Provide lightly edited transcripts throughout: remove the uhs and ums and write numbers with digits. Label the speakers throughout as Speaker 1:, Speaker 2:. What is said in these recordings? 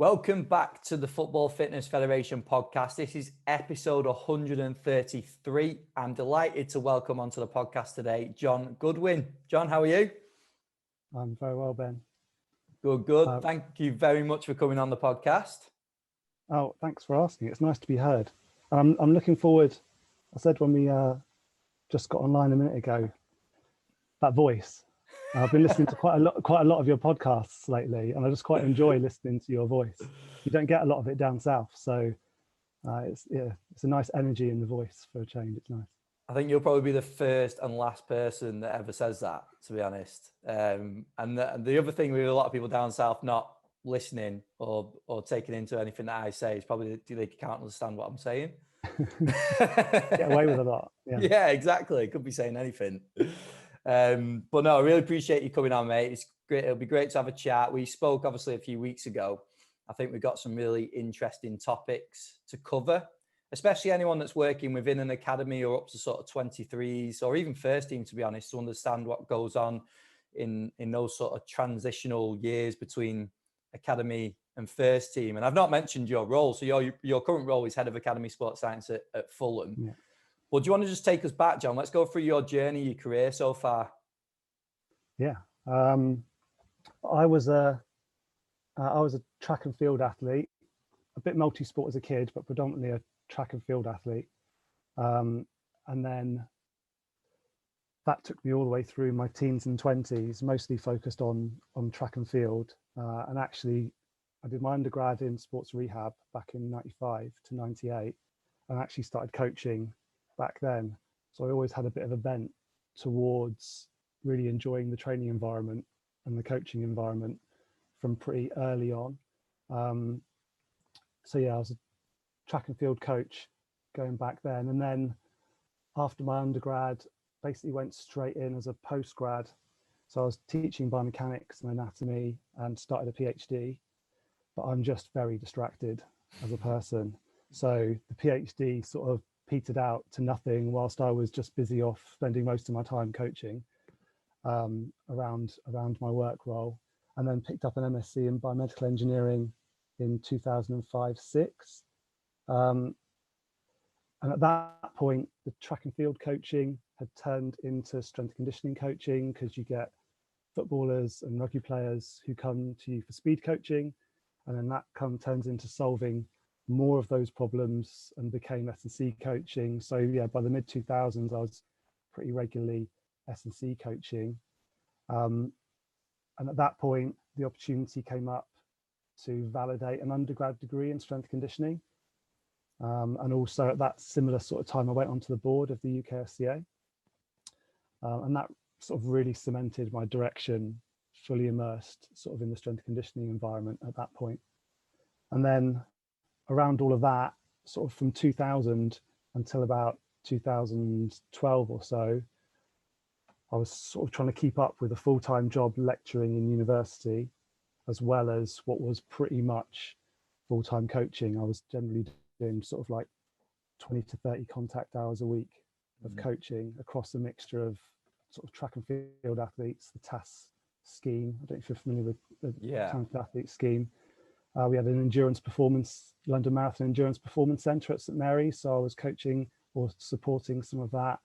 Speaker 1: Welcome back to the Football Fitness Federation podcast. This is episode 133. I'm delighted to welcome onto the podcast today, John Goodwin. John, how are you?
Speaker 2: I'm very well, Ben.
Speaker 1: Good. Thank you very much for coming on the podcast.
Speaker 2: Oh, thanks for asking. It's nice to be heard. I'm looking forward. I said when we just got online a minute ago, that voice. I've been listening to quite a lot of your podcasts lately, and I just quite enjoy listening to your voice. You don't get a lot of it down south, so it's a nice energy in the voice for a change. It's nice.
Speaker 1: I think you'll probably be the first and last person that ever says that, to be honest. And the other thing with a lot of people down south not listening or taking into anything that I say is probably they can't understand what I'm saying.
Speaker 2: Get away with a lot.
Speaker 1: Yeah, exactly. Could be saying anything. But no, I really appreciate you coming on, mate. It's great. It'll be great to have a chat. We spoke obviously a few weeks ago. I think we've got some really interesting topics to cover, especially anyone that's working within an academy or up to sort of 23s or even first team, to be honest, to understand what goes on in those sort of transitional years between academy and first team. And I've not mentioned your role. So your current role is head of academy sports science at Fulham.
Speaker 2: Yeah.
Speaker 1: Well, do you want to just take us back, John? Let's go through your journey, your career so far.
Speaker 2: Yeah. I was a track and field athlete, a bit multi-sport as a kid, but predominantly a track and field athlete. And then that took me all the way through my teens and 20s, mostly focused on track and field. And actually, I did my undergrad in sports rehab back in 95 to 98, and actually started coaching back then. So I always had a bit of a bent towards really enjoying the training environment and the coaching environment from pretty early on. So yeah, I was a track and field coach going back then. And then after my undergrad, basically went straight in as a postgrad. So I was teaching biomechanics and anatomy and started a PhD, but I'm just very distracted as a person. So the PhD sort of petered out to nothing whilst I was just busy off spending most of my time coaching around my work role, and then picked up an MSc in biomedical engineering in 2005-06. And at that point, the track and field coaching had turned into strength and conditioning coaching, because you get footballers and rugby players who come to you for speed coaching, and then that turns into solving more of those problems and became S&C coaching. So yeah, by the mid 2000s, I was pretty regularly S&C coaching. And at that point, the opportunity came up to validate an undergrad degree in strength conditioning. And also at that similar sort of time, I went onto the board of the UKSCA. And that sort of really cemented my direction, fully immersed sort of in the strength conditioning environment at that point. And then around all of that, sort of from 2000 until about 2012 or so, I was sort of trying to keep up with a full-time job lecturing in university, as well as what was pretty much full-time coaching. I was generally doing sort of like 20 to 30 contact hours a week of coaching across a mixture of sort of track and field athletes, the TAS scheme. I don't know if you're familiar with the track and field athlete scheme. We had an London Marathon Endurance Performance Centre at St Mary's, so I was coaching or supporting some of that,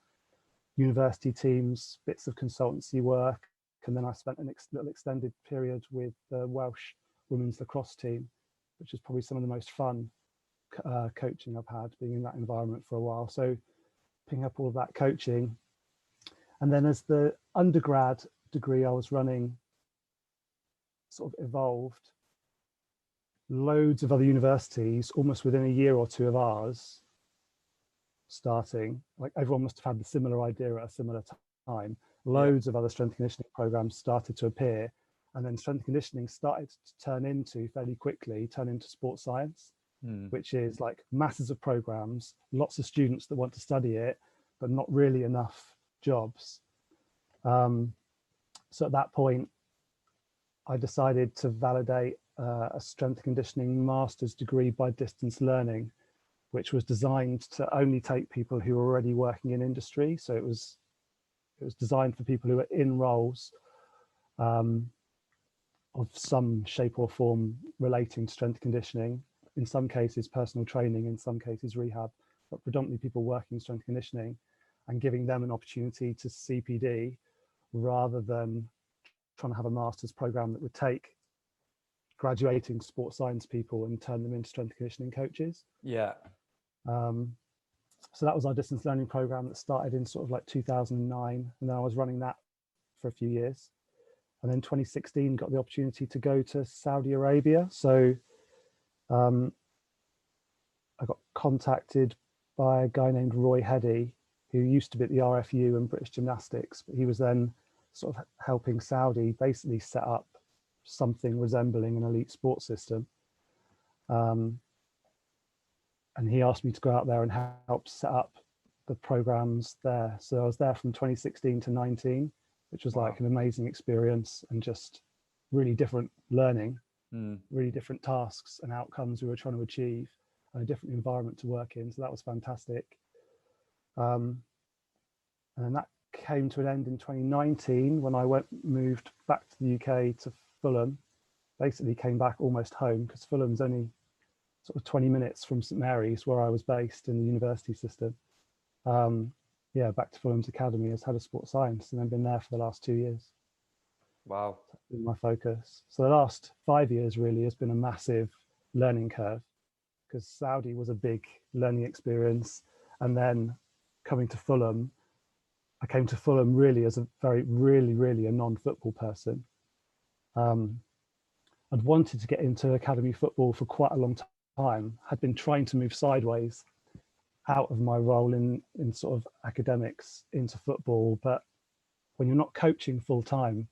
Speaker 2: university teams, bits of consultancy work, and then I spent a little extended period with the Welsh women's lacrosse team, which is probably some of the most fun coaching I've had, being in that environment for a while. So picking up all of that coaching, and then as the undergrad degree I was running sort of evolved, loads of other universities, almost within a year or two of ours starting, like everyone must have had the similar idea at a similar time. Loads of other strength conditioning programs started to appear, and then strength conditioning started to fairly quickly turn into sports science, which is like masses of programs, lots of students that want to study it, but not really enough jobs. So at that point, I decided to validate a strength conditioning master's degree by distance learning, which was designed to only take people who were already working in industry. So it was designed for people who were in roles of some shape or form relating to strength conditioning. In some cases, personal training, in some cases, rehab, but predominantly people working strength conditioning, and giving them an opportunity to CPD rather than trying to have a master's program that would take graduating sports science people and turn them into strength conditioning coaches.
Speaker 1: Yeah.
Speaker 2: So that was our distance learning program that started in sort of like 2009, and then I was running that for a few years. And then 2016 got the opportunity to go to Saudi Arabia. So I got contacted by a guy named Roy Heddy, who used to be at the RFU and British Gymnastics, but he was then sort of helping Saudi basically set up something resembling an elite sports system. And he asked me to go out there and help set up the programs there. So I was there from 2016 to 19, which was like an amazing experience and just really different learning, really different tasks and outcomes we were trying to achieve, and a different environment to work in. So that was fantastic. And then that came to an end in 2019 when I moved back to the UK to Fulham. Basically came back almost home, because Fulham's only sort of 20 minutes from St Mary's, where I was based in the university system. Yeah, back to Fulham's Academy as head of sports science, and then been there for the last 2 years.
Speaker 1: Wow.
Speaker 2: That's been my focus. So the last 5 years really has been a massive learning curve, because Saudi was a big learning experience. And then coming to Fulham, I came to Fulham really as a really a non-football person. I'd wanted to get into academy football for quite a long time, had been trying to move sideways out of my role in sort of academics into football. But when you're not coaching full time,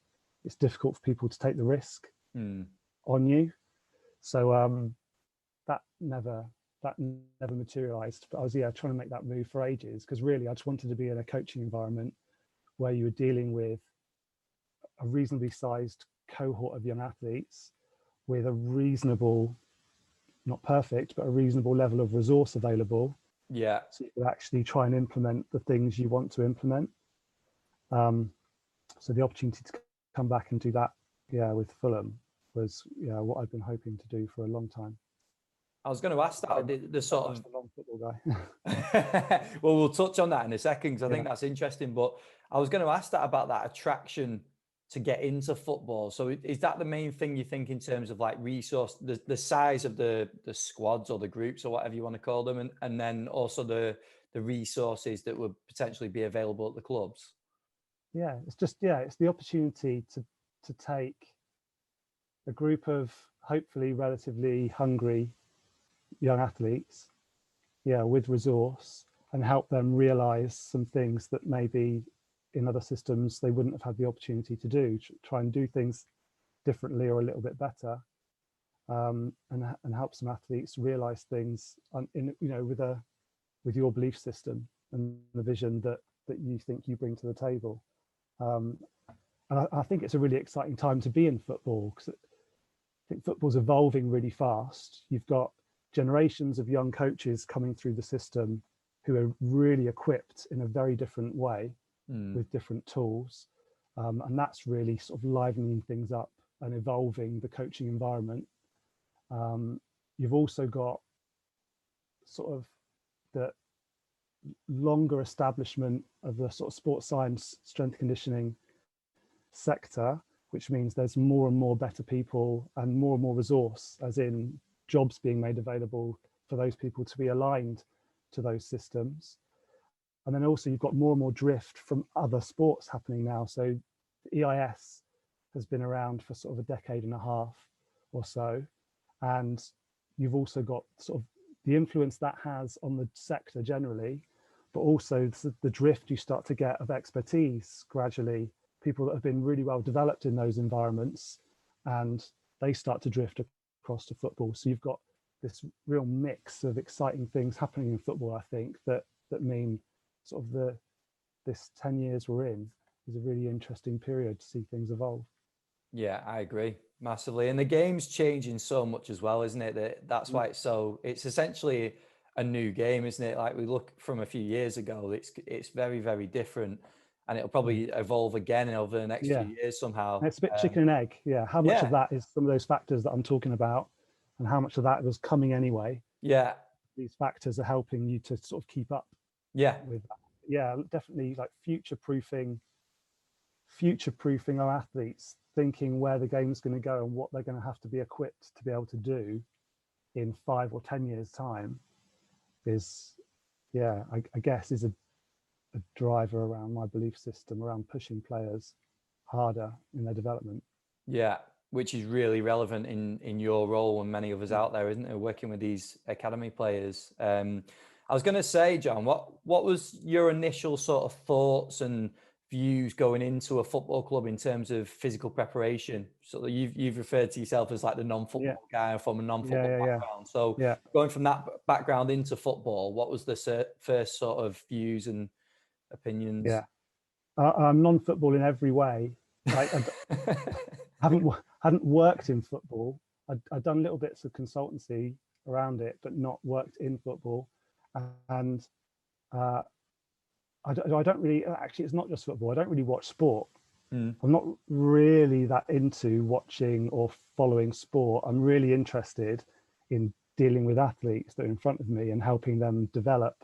Speaker 2: it's difficult for people to take the risk on you. So that never materialized. But I was trying to make that move for ages, because really I just wanted to be in a coaching environment where you were dealing with a reasonably sized cohort of young athletes with a reasonable, not perfect, but a reasonable level of resource available.
Speaker 1: Yeah.
Speaker 2: So you could actually try and implement the things you want to implement. So the opportunity to come back and do that, with Fulham was, what I've been hoping to do for a long time.
Speaker 1: I was going to ask that, the sort of
Speaker 2: the non-football guy.
Speaker 1: Well, we'll touch on that in a second, because I think that's interesting. But I was going to ask that about that attraction to get into football. So is that the main thing you think in terms of like resource, the size of the squads or the groups or whatever you want to call them, and then also the resources that would potentially be available at the clubs?
Speaker 2: Yeah, it's just, it's the opportunity to take a group of hopefully relatively hungry young athletes, with resource, and help them realize some things that maybe in other systems they wouldn't have had the opportunity to do. Try and do things differently or a little bit better, and help some athletes realize things with your belief system and the vision that you think you bring to the table. And I think it's a really exciting time to be in football, because I think football's evolving really fast. You've got generations of young coaches coming through the system who are really equipped in a very different way with different tools. And that's really sort of livening things up and evolving the coaching environment. You've also got sort of the longer establishment of the sort of sports science strength conditioning sector, which means there's more and more better people and more resource, as in jobs being made available for those people to be aligned to those systems. And then also you've got more and more drift from other sports happening now. So the EIS has been around for sort of a decade and a half or so. And you've also got sort of the influence that has on the sector generally, but also the drift you start to get of expertise gradually, people that have been really well developed in those environments, and they start to drift across to football. So you've got this real mix of exciting things happening in football, I think, that mean sort of this 10 years we're in is a really interesting period to see things evolve.
Speaker 1: Yeah, I agree massively. And the game's changing so much as well, isn't it? That's why it's essentially a new game, isn't it? Like we look from a few years ago, it's very, very different. and it'll probably evolve again over the next few years somehow.
Speaker 2: And it's a bit chicken and egg. Yeah. How much of that is some of those factors that I'm talking about, and how much of that was coming anyway?
Speaker 1: Yeah.
Speaker 2: These factors are helping you to sort of keep up.
Speaker 1: Yeah.
Speaker 2: With that. Yeah, definitely like future proofing our athletes, thinking where the game's going to go and what they're going to have to be equipped to be able to do in 5 or 10 years time is, I guess is a driver around my belief system around pushing players harder in their development.
Speaker 1: Yeah, which is really relevant in your role and many others out there, isn't it? Working with these academy players. I was going to say, John, what was your initial sort of thoughts and views going into a football club in terms of physical preparation? So you've referred to yourself as like the non-football guy from a non-football background. So going from that background into football, what was the first sort of views and opinions?
Speaker 2: Yeah, I'm non-football in every way. I hadn't worked in football. I'd done little bits of consultancy around it, but not worked in football. And I don't really, actually, it's not just football. I don't really watch sport. I'm not really that into watching or following sport. I'm really interested in dealing with athletes that are in front of me and helping them develop.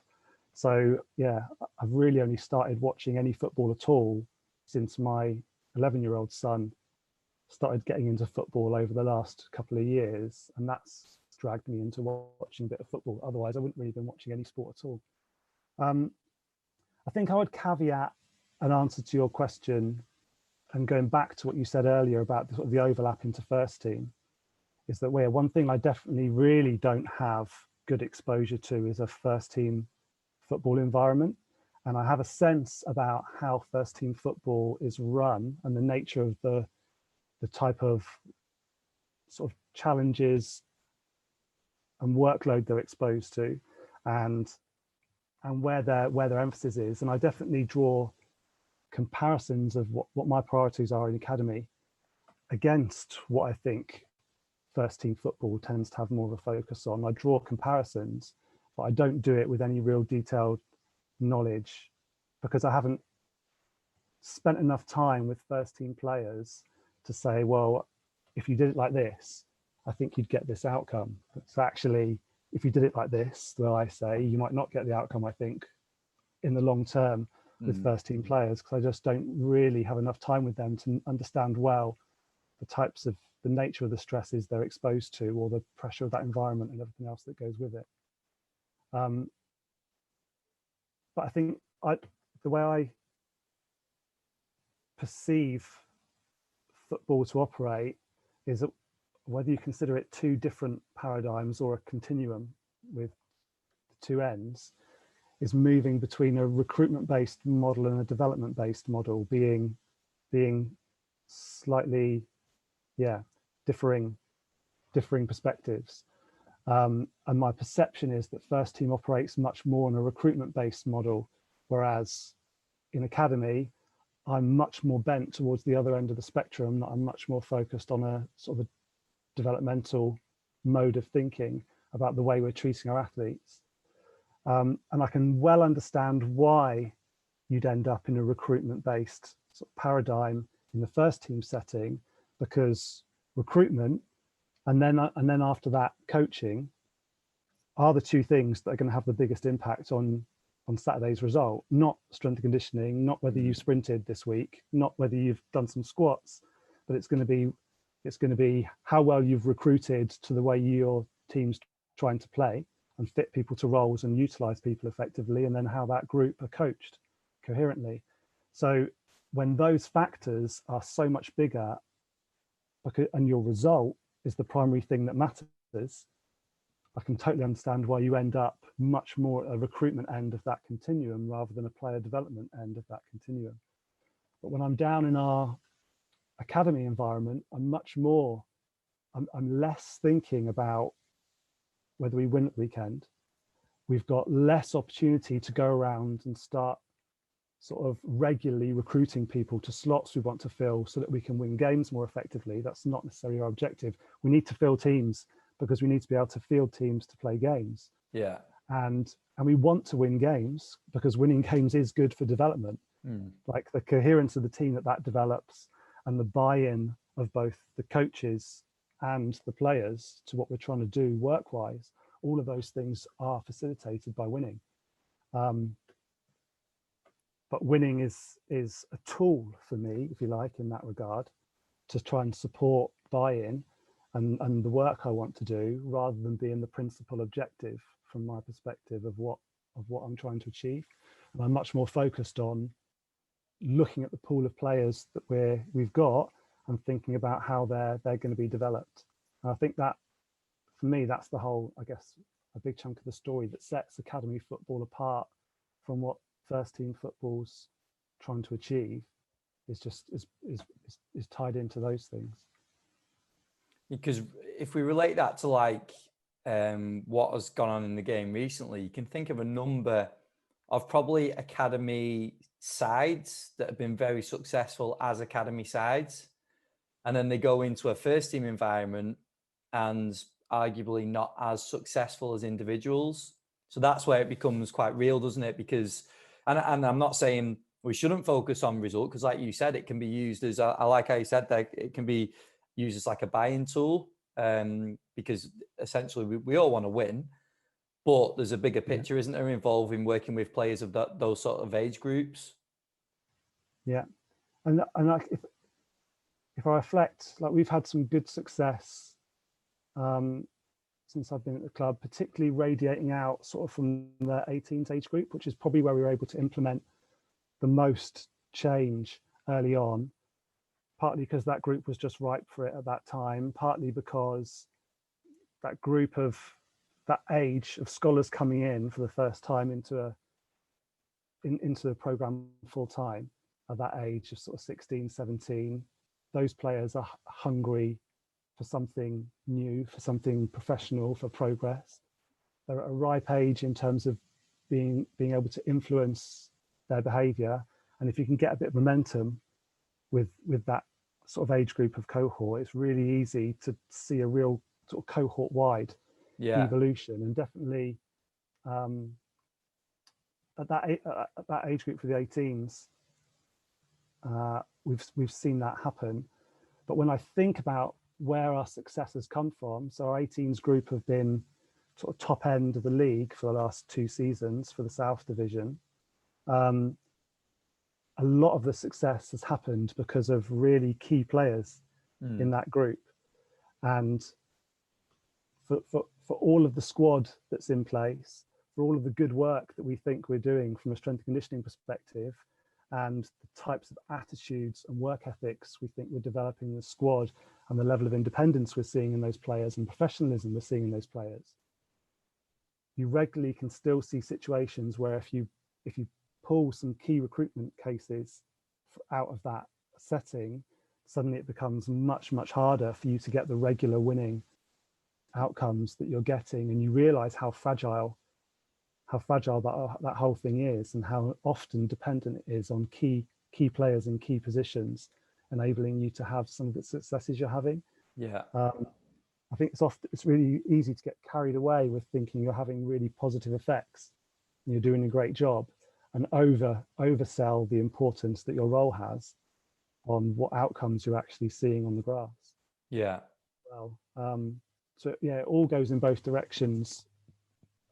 Speaker 2: So yeah, I've really only started watching any football at all since my 11-year-old son started getting into football over the last couple of years, and that's dragged me into watching a bit of football. Otherwise, I wouldn't really been watching any sport at all. I think I would caveat an answer to your question, and going back to what you said earlier about the overlap into first team, is that one thing I definitely really don't have good exposure to is a first team football environment. And I have a sense about how first team football is run and the nature of the type of sort of challenges and workload they're exposed to, and where their emphasis is. And I definitely draw comparisons of what my priorities are in academy against what I think first team football tends to have more of a focus on. I draw comparisons, but I don't do it with any real detailed knowledge, because I haven't spent enough time with first team players to say, well, if you did it like this, I think you'd get this outcome. So actually, if you did it like this, though, I say you might not get the outcome, I think, in the long term with first team players, because I just don't really have enough time with them to understand well the nature of the stresses they're exposed to, or the pressure of that environment and everything else that goes with it. But I think the way I perceive football to operate is that whether you consider it two different paradigms or a continuum with two ends, is moving between a recruitment-based model and a development-based model, being slightly, differing perspectives. And my perception is that first team operates much more on a recruitment-based model, whereas in academy, I'm much more bent towards the other end of the spectrum. I'm much more focused on a sort of a developmental mode of thinking about the way we're treating our athletes. And I can well understand why you'd end up in a recruitment-based sort of paradigm in the first team setting, because recruitment and then after that coaching are the two things that are going to have the biggest impact on Saturday's result. Not strength and conditioning, not whether you sprinted this week, not whether you've done some squats, but it's going to be how well you've recruited to the way your team's trying to play and fit people to roles and utilize people effectively, and then how that group are coached coherently. So when those factors are so much bigger, and your result is the primary thing that matters, I can totally understand why you end up much more at a recruitment end of that continuum rather than a player development end of that continuum. But when I'm down in our academy environment, I'm less thinking about whether we win at the weekend. We've got less opportunity to go around and start sort of regularly recruiting people to slots we want to fill so that we can win games more effectively. That's not necessarily our objective. We need to fill teams because we need to be able to field teams to play games.
Speaker 1: Yeah.
Speaker 2: And we want to win games because winning games is good for development. Like the coherence of the team that develops, and the buy-in of both the coaches and the players to what we're trying to do work-wise. All of those things are facilitated by winning. But winning is a tool for me, if you like, in that regard, to try and support buy-in and the work I want to do, rather than being the principal objective from my perspective of what I'm trying to achieve. And I'm much more focused on looking at the pool of players that we've got and thinking about how they're going to be developed. And I think that, for me, that's the whole, I guess, a big chunk of the story that sets academy football apart from what first team football's trying to achieve, is tied into those things.
Speaker 1: Because if we relate that to like what has gone on in the game recently, you can think of a number of probably academy sides that have been very successful as academy sides, and then they go into a first team environment and arguably not as successful as individuals. So that's where it becomes quite real, doesn't it? Because, and I'm not saying we shouldn't focus on result, because like you said, it can be used as, I like how you said that, it can be used as like a buy-in tool, because essentially we all want to win, but there's a bigger picture, isn't there, involving working with players of those sort of age groups.
Speaker 2: Yeah, and like if I reflect, like we've had some good success since I've been at the club, particularly radiating out sort of from the 18s age group, which is probably where we were able to implement the most change early on, partly because that group was just ripe for it at that time, partly because that group of that age of scholars coming in for the first time into the program full time at that age of sort of 16, 17, those players are hungry for something new, for something professional, for progress. They're at a ripe age in terms of being able to influence their behavior. And if you can get a bit of momentum with that sort of age group of cohort, it's really easy to see a real sort of cohort wide evolution. And definitely at that age group for the 18s, we've seen that happen. But when I think about where our success has come from, so our 18s group have been sort of top end of the league for the last 2 seasons for the South Division. A lot of the success has happened because of really key players in that group. And for all of the squad that's in place, for all of the good work that we think we're doing from a strength and conditioning perspective, and the types of attitudes and work ethics we think we're developing in the squad, and the level of independence we're seeing in those players and professionalism we're seeing in those players, you regularly can still see situations where if you pull some key recruitment cases out of that setting, suddenly it becomes much, much harder for you to get the regular winning outcomes that you're getting, and you realize how fragile that whole thing is, and how often dependent it is on key players in key positions, enabling you to have some of the successes you're having. I think it's really easy to get carried away with thinking you're having really positive effects and you're doing a great job, and oversell the importance that your role has on what outcomes you're actually seeing on the grass. So it all goes in both directions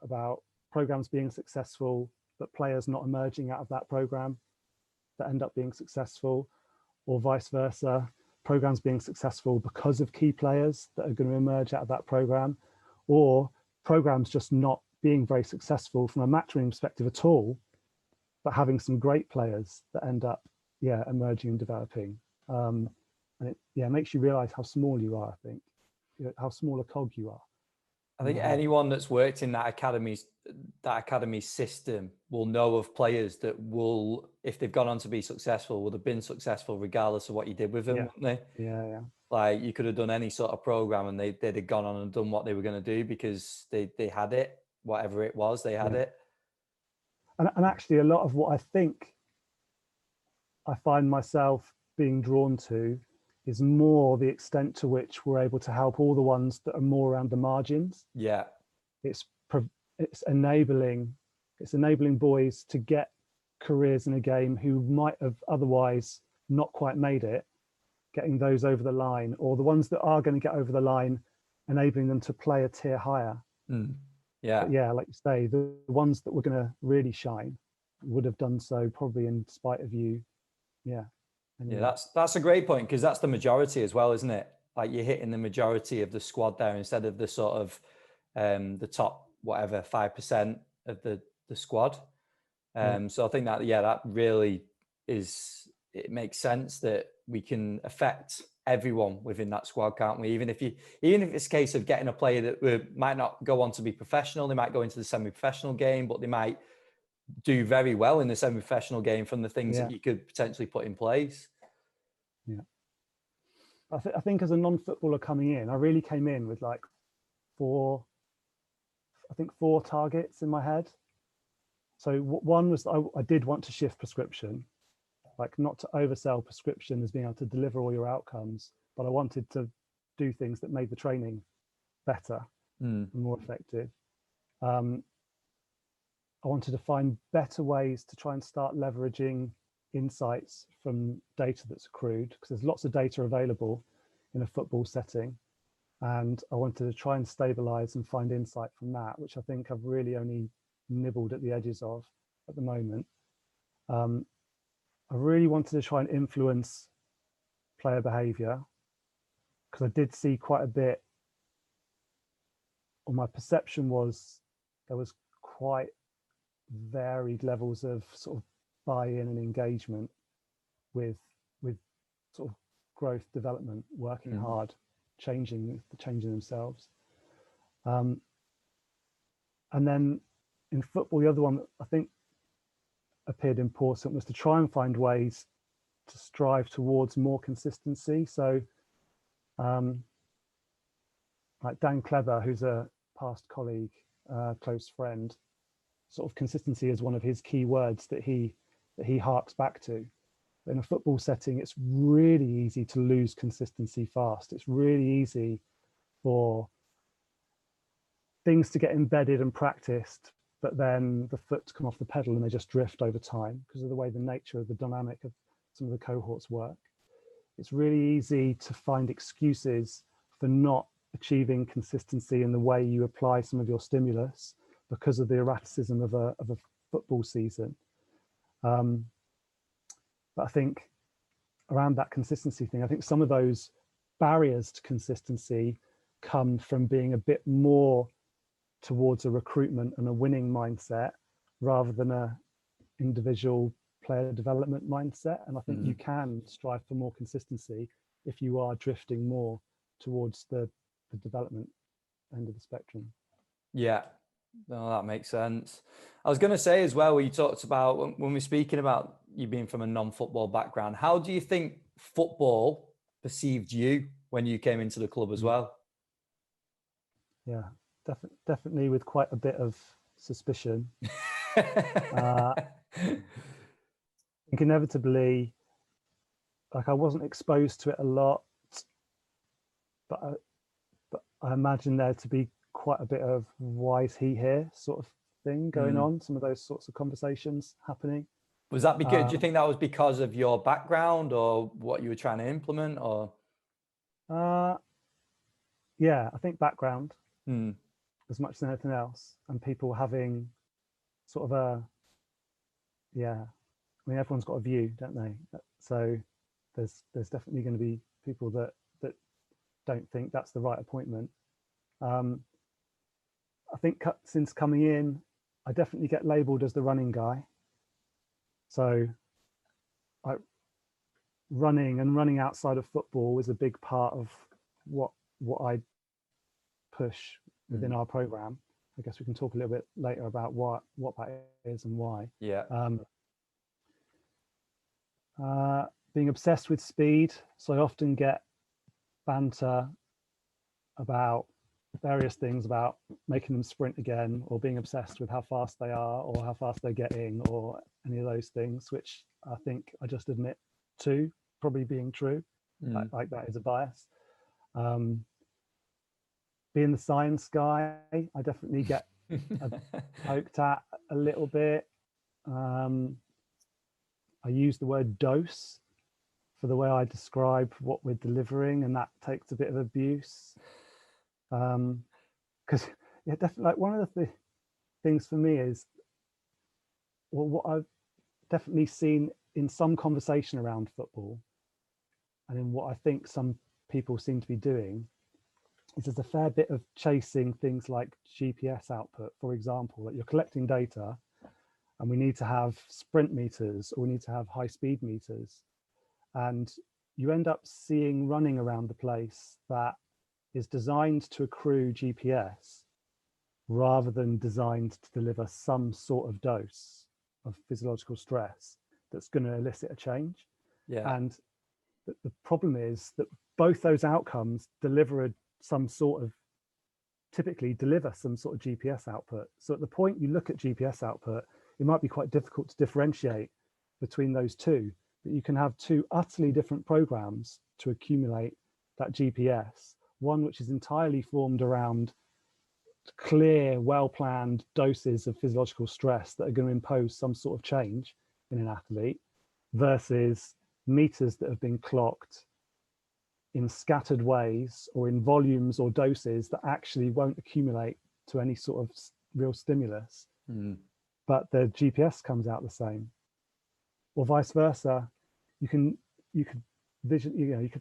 Speaker 2: about programs being successful, but players not emerging out of that program that end up being successful, or vice versa, programs being successful because of key players that are going to emerge out of that program, or programs just not being very successful from a matching perspective at all, but having some great players that end up emerging and developing. And it makes you realize how small you are, I think, how small a cog you are.
Speaker 1: I think anyone that's worked in that academy system will know of players that will, if they've gone on to be successful, would have been successful regardless of what you did with them, wouldn't they?
Speaker 2: Yeah.
Speaker 1: Like you could have done any sort of program and they'd have gone on and done what they were going to do because they had it, whatever it was, they had it.
Speaker 2: And actually a lot of what I think I find myself being drawn to is more the extent to which we're able to help all the ones that are more around the margins. It's enabling boys to get careers in a game who might have otherwise not quite made it, getting those over the line, or the ones that are going to get over the line, enabling them to play a tier higher.
Speaker 1: Yeah.
Speaker 2: But yeah, like you say, the ones that were going to really shine would have done so probably in spite of you. Yeah. Anyway.
Speaker 1: Yeah, that's a great point, because that's the majority as well, isn't it? Like, you're hitting the majority of the squad there instead of the sort of the top whatever 5% of the squad. So I think that, yeah, that really is, it makes sense that we can affect everyone within that squad, can't we? Even if it's a case of getting a player that might not go on to be professional, they might go into the semi-professional game, but they might do very well in the semi-professional game from the things that you could potentially put in place.
Speaker 2: Yeah. I think as a non-footballer coming in, I really came in with like four targets in my head. So one was I did want to shift prescription, like not to oversell prescription as being able to deliver all your outcomes, but I wanted to do things that made the training better and more effective. I wanted to find better ways to try and start leveraging insights from data that's accrued, because there's lots of data available in a football setting. And I wanted to try and stabilize and find insight from that, which I think I've really only nibbled at the edges of at the moment. I really wanted to try and influence player behavior, because I did see quite a bit, or my perception was there was quite varied levels of sort of buy-in and engagement with sort of growth, development, working hard, changing themselves. And then in football, the other one that I think appeared important was to try and find ways to strive towards more consistency. So like Dan Clever, who's a past colleague, close friend, sort of consistency is one of his key words that he harks back to. In a football setting, it's really easy to lose consistency fast. It's really easy for things to get embedded and practiced, but then the foot to come off the pedal and they just drift over time because of the way the nature of the dynamic of some of the cohorts work. It's really easy to find excuses for not achieving consistency in the way you apply some of your stimulus because of the erraticism of a football season. But I think around that consistency thing, I think some of those barriers to consistency come from being a bit more towards a recruitment and a winning mindset rather than a individual player development mindset. And I think you can strive for more consistency if you are drifting more towards the development end of the spectrum.
Speaker 1: Yeah, no, that makes sense. I was going to say as well, when you talked about, when we're speaking about you being from a non-football background, how do you think football perceived you when you came into the club as well?
Speaker 2: Yeah, definitely with quite a bit of suspicion. I think inevitably, like I wasn't exposed to it a lot, but I imagine there to be quite a bit of why is he here sort of thing going on, some of those sorts of conversations happening.
Speaker 1: Was that because, do you think that was because of your background or what you were trying to implement, or?
Speaker 2: Yeah, I think background as much as anything else, and people having sort of I mean, everyone's got a view, don't they? So there's definitely going to be people that don't think that's the right appointment. I think since coming in, I definitely get labelled as the running guy. So running outside of football is a big part of what I push within our program. I guess we can talk a little bit later about what that is and why.
Speaker 1: Yeah.
Speaker 2: Being obsessed with speed, so I often get banter about various things about making them sprint again, or being obsessed with how fast they are or how fast they're getting, or any of those things, which I think I just admit to probably being true. Like that is a bias. Being the science guy, I definitely get poked at a little bit. I use the word dose for the way I describe what we're delivering, and that takes a bit of abuse. Because yeah, definitely, like one of the things for me is, well, what I've definitely seen in some conversation around football, and in what I think some people seem to be doing, is there's a fair bit of chasing things like GPS output, for example, that you're collecting data and we need to have sprint meters or we need to have high speed meters. And you end up seeing running around the place that is designed to accrue GPS rather than designed to deliver some sort of dose of physiological stress that's going to elicit a change.
Speaker 1: Yeah.
Speaker 2: And the problem is that both those outcomes typically deliver some sort of GPS output. So at the point you look at GPS output, it might be quite difficult to differentiate between those two, but you can have two utterly different programs to accumulate that GPS, one which is entirely formed around clear, well-planned doses of physiological stress that are going to impose some sort of change in an athlete, versus meters that have been clocked in scattered ways or in volumes or doses that actually won't accumulate to any sort of real stimulus, but the GPS comes out the same. Or vice versa, you could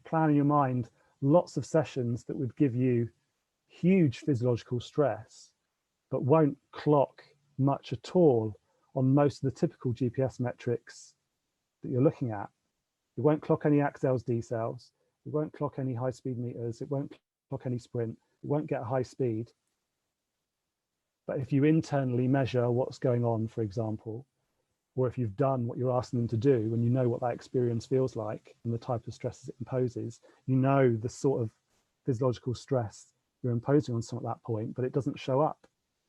Speaker 2: plan in your mind lots of sessions that would give you huge physiological stress, but won't clock much at all on most of the typical GPS metrics that you're looking at. It won't clock any accels, decels. It won't clock any high speed meters. It won't clock any sprint. It won't get a high speed. But if you internally measure what's going on, for example, or if you've done what you're asking them to do and you know what that experience feels like and the type of stresses it imposes, you know the sort of physiological stress you're imposing on someone at that point, but it doesn't show up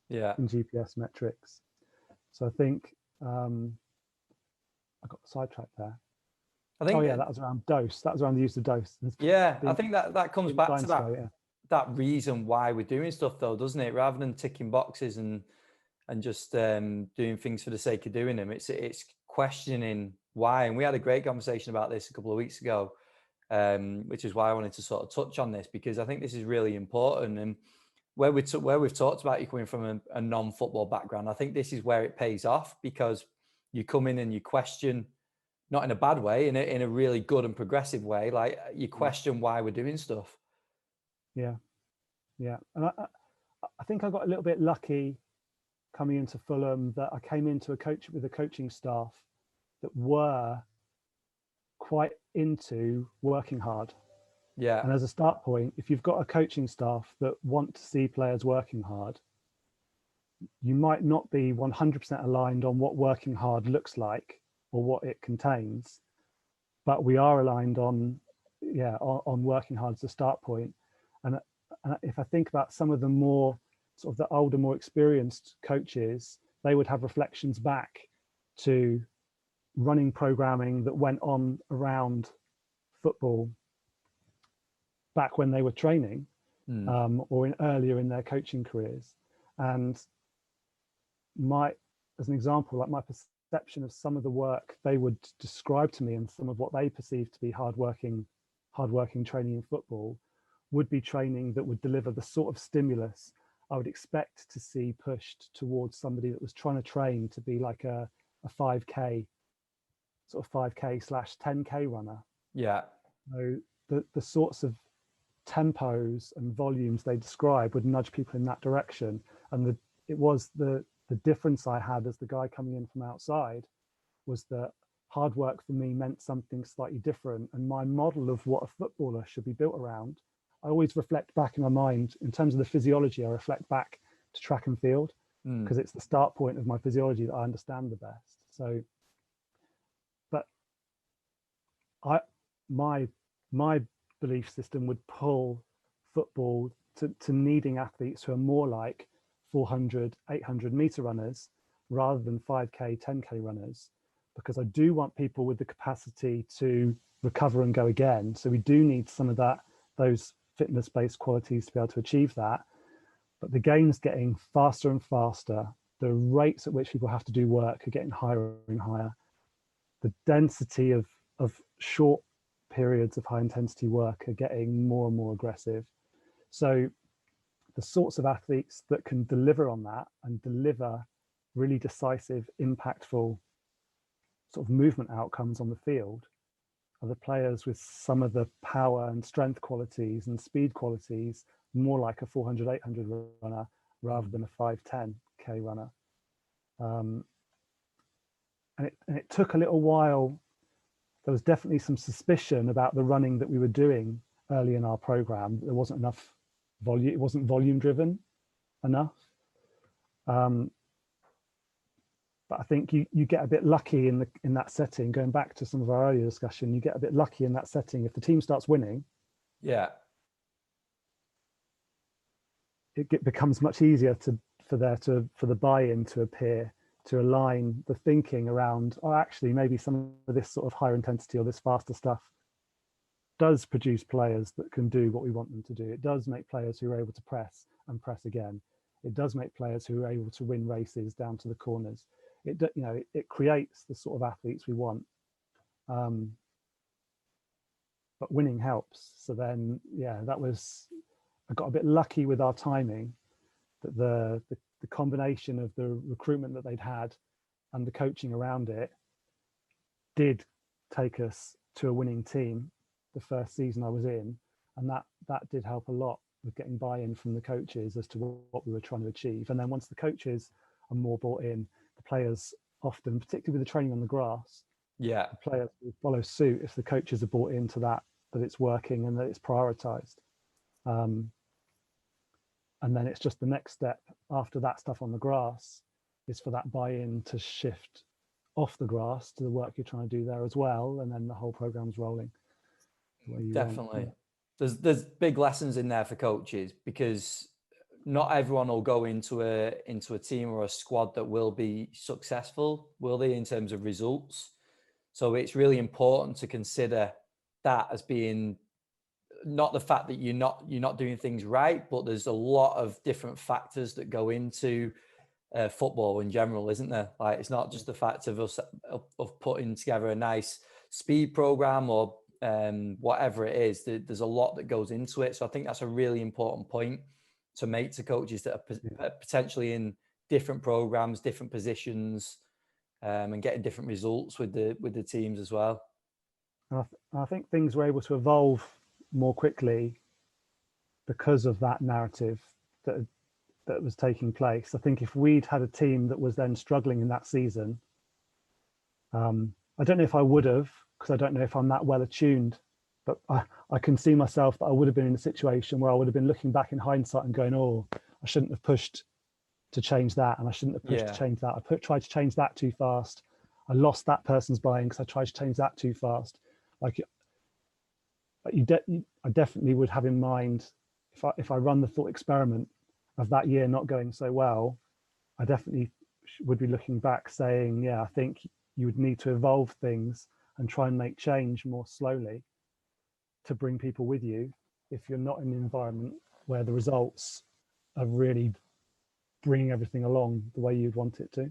Speaker 2: in GPS metrics. So I think I got sidetracked there. I think, that was around dose. That was around the use of dose.
Speaker 1: I think that comes back to that reason why we're doing stuff, though, doesn't it? Rather than ticking boxes and just doing things for the sake of doing them, it's questioning why. And we had a great conversation about this a couple of weeks ago, which is why I wanted to sort of touch on this, because I think this is really important. And where we've talked about you coming from a non-football background, I think this is where it pays off, because you come in and you question, not in a bad way, in a really good and progressive way. Like, you question why we're doing stuff.
Speaker 2: Yeah. And I think I got a little bit lucky coming into Fulham, that I came into with a coaching staff that were quite into working hard. Yeah. And as a start point, if you've got a coaching staff that want to see players working hard, you might not be 100% aligned on what working hard looks like or what it contains, but we are aligned on working hard as a start point. And if I think about some of the more sort of the older, more experienced coaches, they would have reflections back to running programming that went on around football back when they were training, or earlier in their coaching careers. And as an example, like my perception of some of the work they would describe to me and some of what they perceive to be hardworking training in football would be training that would deliver the sort of stimulus I would expect to see pushed towards somebody that was trying to train to be like a 5K, sort of 5K/10K runner. Yeah. So the sorts of tempos and volumes they describe would nudge people in that direction. And it was the difference I had as the guy coming in from outside was that hard work for me meant something slightly different. And my model of what a footballer should be built around, I always reflect back in my mind, in terms of the physiology, I reflect back to track and field, because it's the start point of my physiology that I understand the best. So, but my belief system would pull football to needing athletes who are more like 400, 800 meter runners rather than 5K, 10K runners, because I do want people with the capacity to recover and go again. So we do need some of those fitness-based qualities to be able to achieve that. But the game's getting faster and faster. The rates at which people have to do work are getting higher and higher. the density of short periods of high intensity work are getting more and more aggressive. So the sorts of athletes that can deliver on that and deliver really decisive, impactful sort of movement outcomes on the field are the players with some of the power and strength qualities and speed qualities more like a 400, 800 runner rather than a 510K runner. And it took a little while. There was definitely some suspicion about the running that we were doing early in our program. There wasn't enough volume. It wasn't volume driven enough. But I think you get a bit lucky in that setting. Going back to some of our earlier discussion, you get a bit lucky in that setting. If the team starts winning,
Speaker 1: yeah,
Speaker 2: it becomes much easier for the buy-in to appear, to align the thinking around, oh, actually, maybe some of this sort of higher intensity or this faster stuff does produce players that can do what we want them to do. It does make players who are able to press and press again. It does make players who are able to win races down to the corners. It creates the sort of athletes we want. But winning helps. So then, yeah, I got a bit lucky with our timing, that the combination of the recruitment that they'd had and the coaching around it did take us to a winning team the first season I was in, and that did help a lot with getting buy-in from the coaches as to what we were trying to achieve. And then once the coaches are more bought in, the players often, particularly with the training on the grass,
Speaker 1: yeah,
Speaker 2: the players will follow suit if the coaches are bought into that it's working and that it's prioritized. And then it's just the next step after that stuff on the grass is for that buy-in to shift off the grass to the work you're trying to do there as well, and then the whole program's rolling.
Speaker 1: Definitely. There's big lessons in there for coaches, because not everyone will go into a team or a squad that will be successful, will they, in terms of results? So it's really important to consider that as being not the fact that you're not doing things right, but there's a lot of different factors that go into football in general, isn't there? Like, it's not just the fact of us of putting together a nice speed program or whatever it is. There's a lot that goes into it. So I think that's a really important point to make to coaches that are potentially in different programs, different positions, and getting different results with the teams as well.
Speaker 2: I think things were able to evolve more quickly because of that narrative that was taking place. I think if we'd had a team that was then struggling in that season, I don't know if I would have, because I don't know if I'm that well attuned, but I can see myself that I would have been in a situation where I would have been looking back in hindsight and going, oh, I shouldn't have pushed to change that, and I shouldn't have pushed to change that. I tried to change that too fast. I lost that person's buy-in because I tried to change that too fast. I definitely would have in mind, if I run the thought experiment of that year not going so well, I definitely would be looking back saying, yeah, I think you would need to evolve things and try and make change more slowly to bring people with you if you're not in an environment where the results are really bringing everything along the way you'd want it to.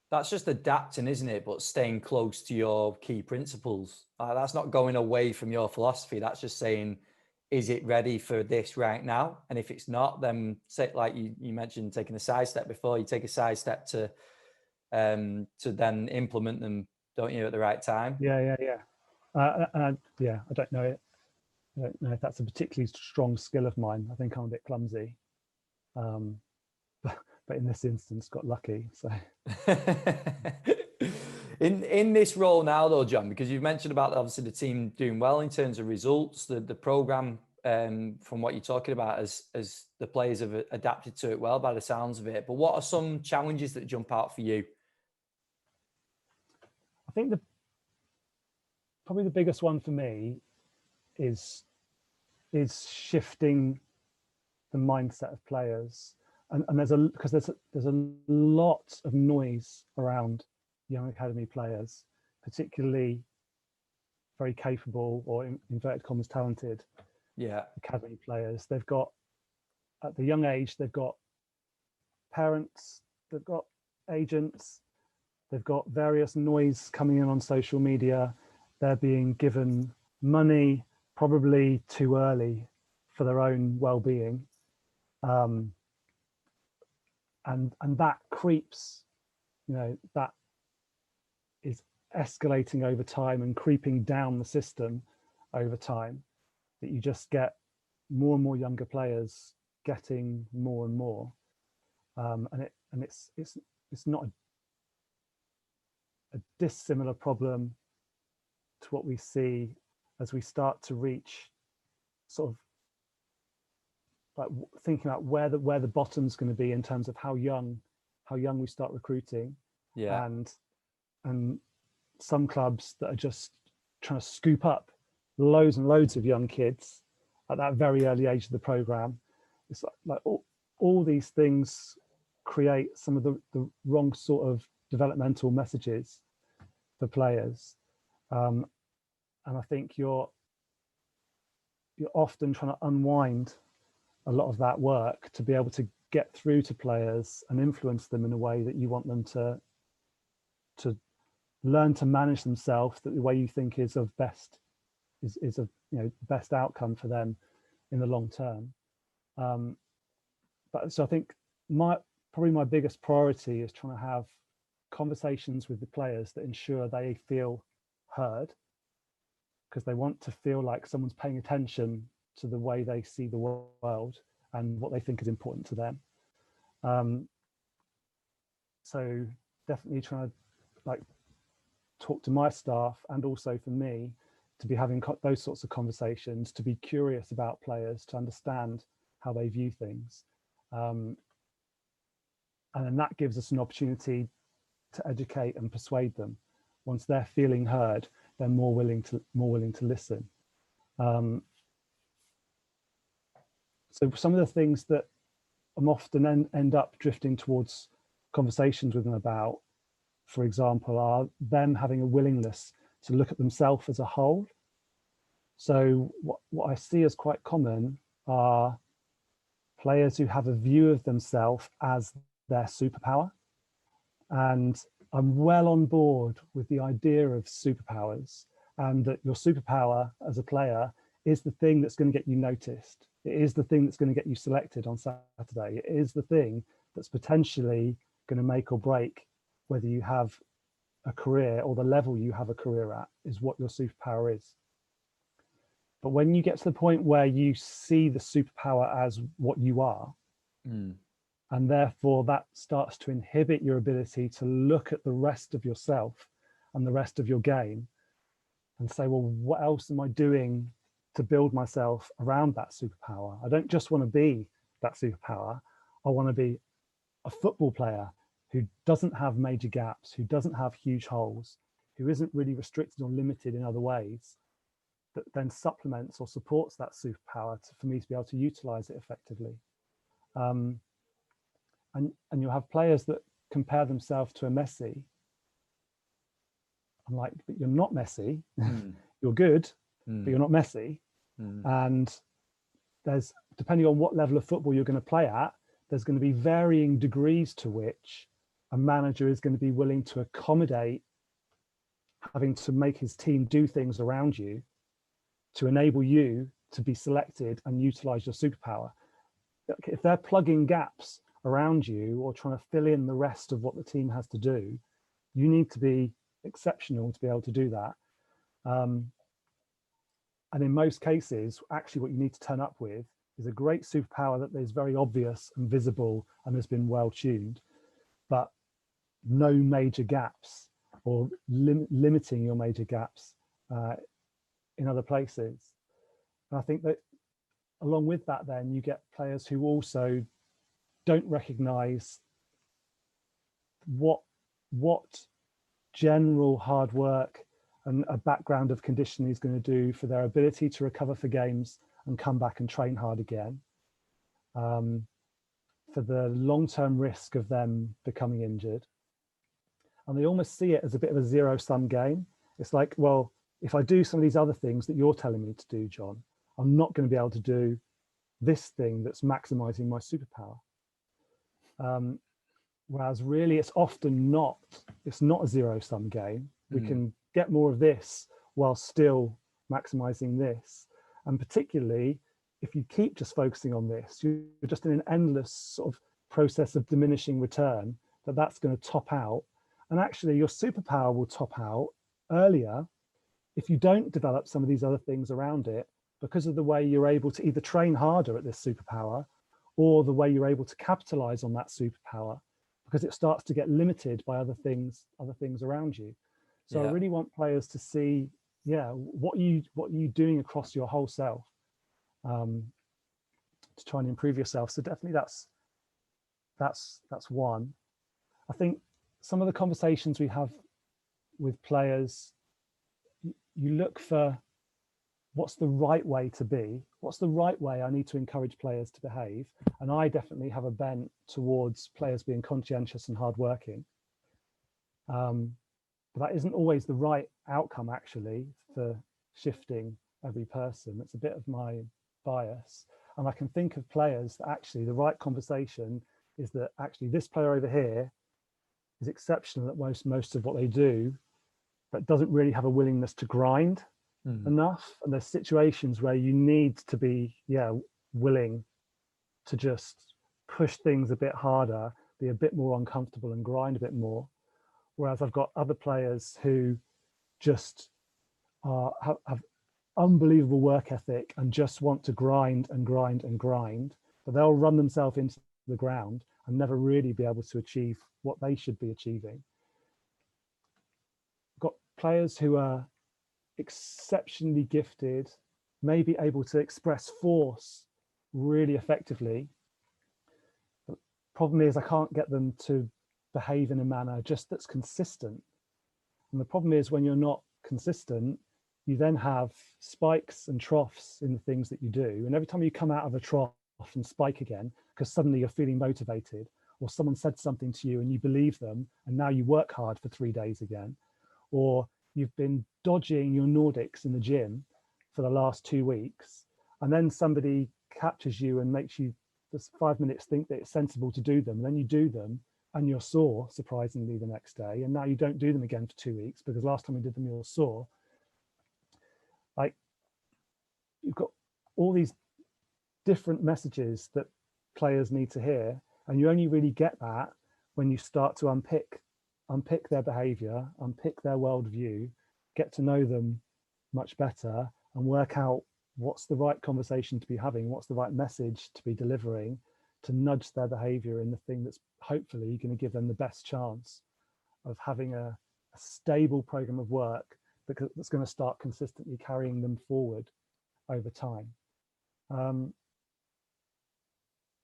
Speaker 1: That's just adapting, isn't it? But staying close to your key principles. That's not going away from your philosophy. That's just saying, is it ready for this right now? And if it's not, then say, like you mentioned, taking a side step before, you take a side step to then implement them, don't you, at the right time?
Speaker 2: Yeah. I don't know it. I don't know if that's a particularly strong skill of mine. I think I'm a bit clumsy. But in this instance, got lucky. So,
Speaker 1: in this role now, though, John, because you've mentioned about obviously the team doing well in terms of results, the program, from what you're talking about, as the players have adapted to it well by the sounds of it. But what are some challenges that jump out for you?
Speaker 2: I think probably the biggest one for me is shifting the mindset of players. And there's a lot of noise around young academy players, particularly very capable or in inverted commas talented academy players. They've got, at the young age, they've got parents, they've got agents, They've got various noise coming in on social media. They're being given money probably too early for their own well-being. And that creeps, you know, that is escalating over time and creeping down the system over time, that you just get more and more younger players getting more and more. And it's not a dissimilar problem to what we see as we start to reach sort of like thinking about where the bottom's going to be in terms of how young we start recruiting.
Speaker 1: Yeah.
Speaker 2: And some clubs that are just trying to scoop up loads and loads of young kids at that very early age of the program. It's like all these things create some of the wrong sort of developmental messages for players. And I think you're often trying to unwind a lot of that work to be able to get through to players and influence them in a way that you want them to learn to manage themselves, that the way you think is of best is a, you know, best outcome for them in the long term. But so I think probably my biggest priority is trying to have conversations with the players that ensure they feel heard, because they want to feel like someone's paying attention to the way they see the world and what they think is important to them. So definitely trying to like talk to my staff, and also for me to be having those sorts of conversations, to be curious about players, to understand how they view things. And then that gives us an opportunity to educate and persuade them. Once they're feeling heard, they're more willing to listen. So some of the things that I'm often end up drifting towards conversations with them about, for example, are them having a willingness to look at themselves as a whole. So what I see as quite common are players who have a view of themselves as their superpower. And I'm well on board with the idea of superpowers, and that your superpower as a player is the thing that's going to get you noticed. It is the thing that's going to get you selected on Saturday. It is the thing that's potentially going to make or break whether you have a career, or the level you have a career at is what your superpower is. But when you get to the point where you see the superpower as what you are, and therefore that starts to inhibit your ability to look at the rest of yourself and the rest of your game and say, well, what else am I doing to build myself around that superpower? I don't just want to be that superpower. I want to be a football player who doesn't have major gaps, who doesn't have huge holes, who isn't really restricted or limited in other ways, that then supplements or supports that superpower for me to be able to utilize it effectively. And you'll have players that compare themselves to a Messi. I'm like, but you're not Messi. You're good, but you're not Messi. And there's, depending on what level of football you're going to play at, there's going to be varying degrees to which a manager is going to be willing to accommodate having to make his team do things around you to enable you to be selected and utilize your superpower. If they're plugging gaps around you or trying to fill in the rest of what the team has to do, you need to be exceptional to be able to do that. And in most cases, actually what you need to turn up with is a great superpower that is very obvious and visible and has been well tuned, but no major gaps, or limiting your major gaps in other places. And I think that along with that, then you get players who also don't recognize what general hard work and a background of conditioning is going to do for their ability to recover for games and come back and train hard again, for the long-term risk of them becoming injured. And they almost see it as a bit of a zero-sum game. It's like, well, if I do some of these other things that you're telling me to do, John, I'm not going to be able to do this thing that's maximizing my superpower. Whereas really it's often not, it's not a zero-sum game. We can get more of this while still maximizing this. And particularly if you keep just focusing on this, you're just in an endless sort of process of diminishing return, that's going to top out. And actually your superpower will top out earlier if you don't develop some of these other things around it, because of the way you're able to either train harder at this superpower or the way you're able to capitalize on that superpower, because it starts to get limited by other things around you. So I really want players to see, what you doing across your whole self to try and improve yourself. So definitely that's one. I think some of the conversations we have with players, you look for what's the right way to be, what's the right way I need to encourage players to behave. And I definitely have a bent towards players being conscientious and hardworking. But that isn't always the right outcome actually for shifting every person. It's a bit of my bias. And I can think of players that actually the right conversation is that actually this player over here is exceptional at most of what they do, but doesn't really have a willingness to grind enough. And there's situations where you need to be, willing to just push things a bit harder, be a bit more uncomfortable and grind a bit more. Whereas I've got other players who just have unbelievable work ethic and just want to grind and grind and grind, but they'll run themselves into the ground and never really be able to achieve what they should be achieving. Got players who are exceptionally gifted, maybe able to express force really effectively. The problem is I can't get them to behave in a manner just that's consistent. And the problem is when you're not consistent, you then have spikes and troughs in the things that you do. And every time you come out of a trough and spike again, because suddenly you're feeling motivated, or someone said something to you and you believe them, and now you work hard for 3 days again, or you've been dodging your Nordics in the gym for the last 2 weeks, and then somebody captures you and makes you just 5 minutes think that it's sensible to do them, and then you do them and you're sore, surprisingly, the next day, and now you don't do them again for 2 weeks because last time you did them you were sore. Like, you've got all these different messages that players need to hear, and you only really get that when you start to unpick their behavior, unpick their worldview, get to know them much better, and work out what's the right conversation to be having, what's the right message to be delivering to nudge their behavior in the thing that's hopefully going to give them the best chance of having a stable program of work that's going to start consistently carrying them forward over time. And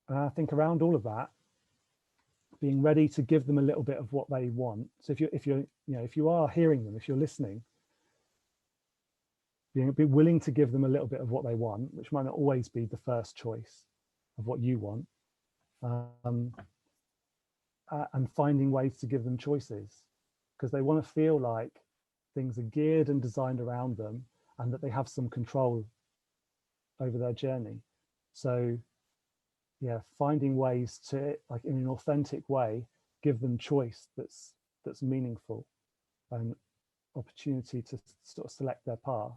Speaker 2: I think around all of that, being ready to give them a little bit of what they want. So if you are hearing them, if you're listening, be willing to give them a little bit of what they want, which might not always be the first choice of what you want, and finding ways to give them choices, because they want to feel like things are geared and designed around them and that they have some control over their journey. So finding ways to, like, in an authentic way, give them choice that's meaningful and opportunity to sort of select their path,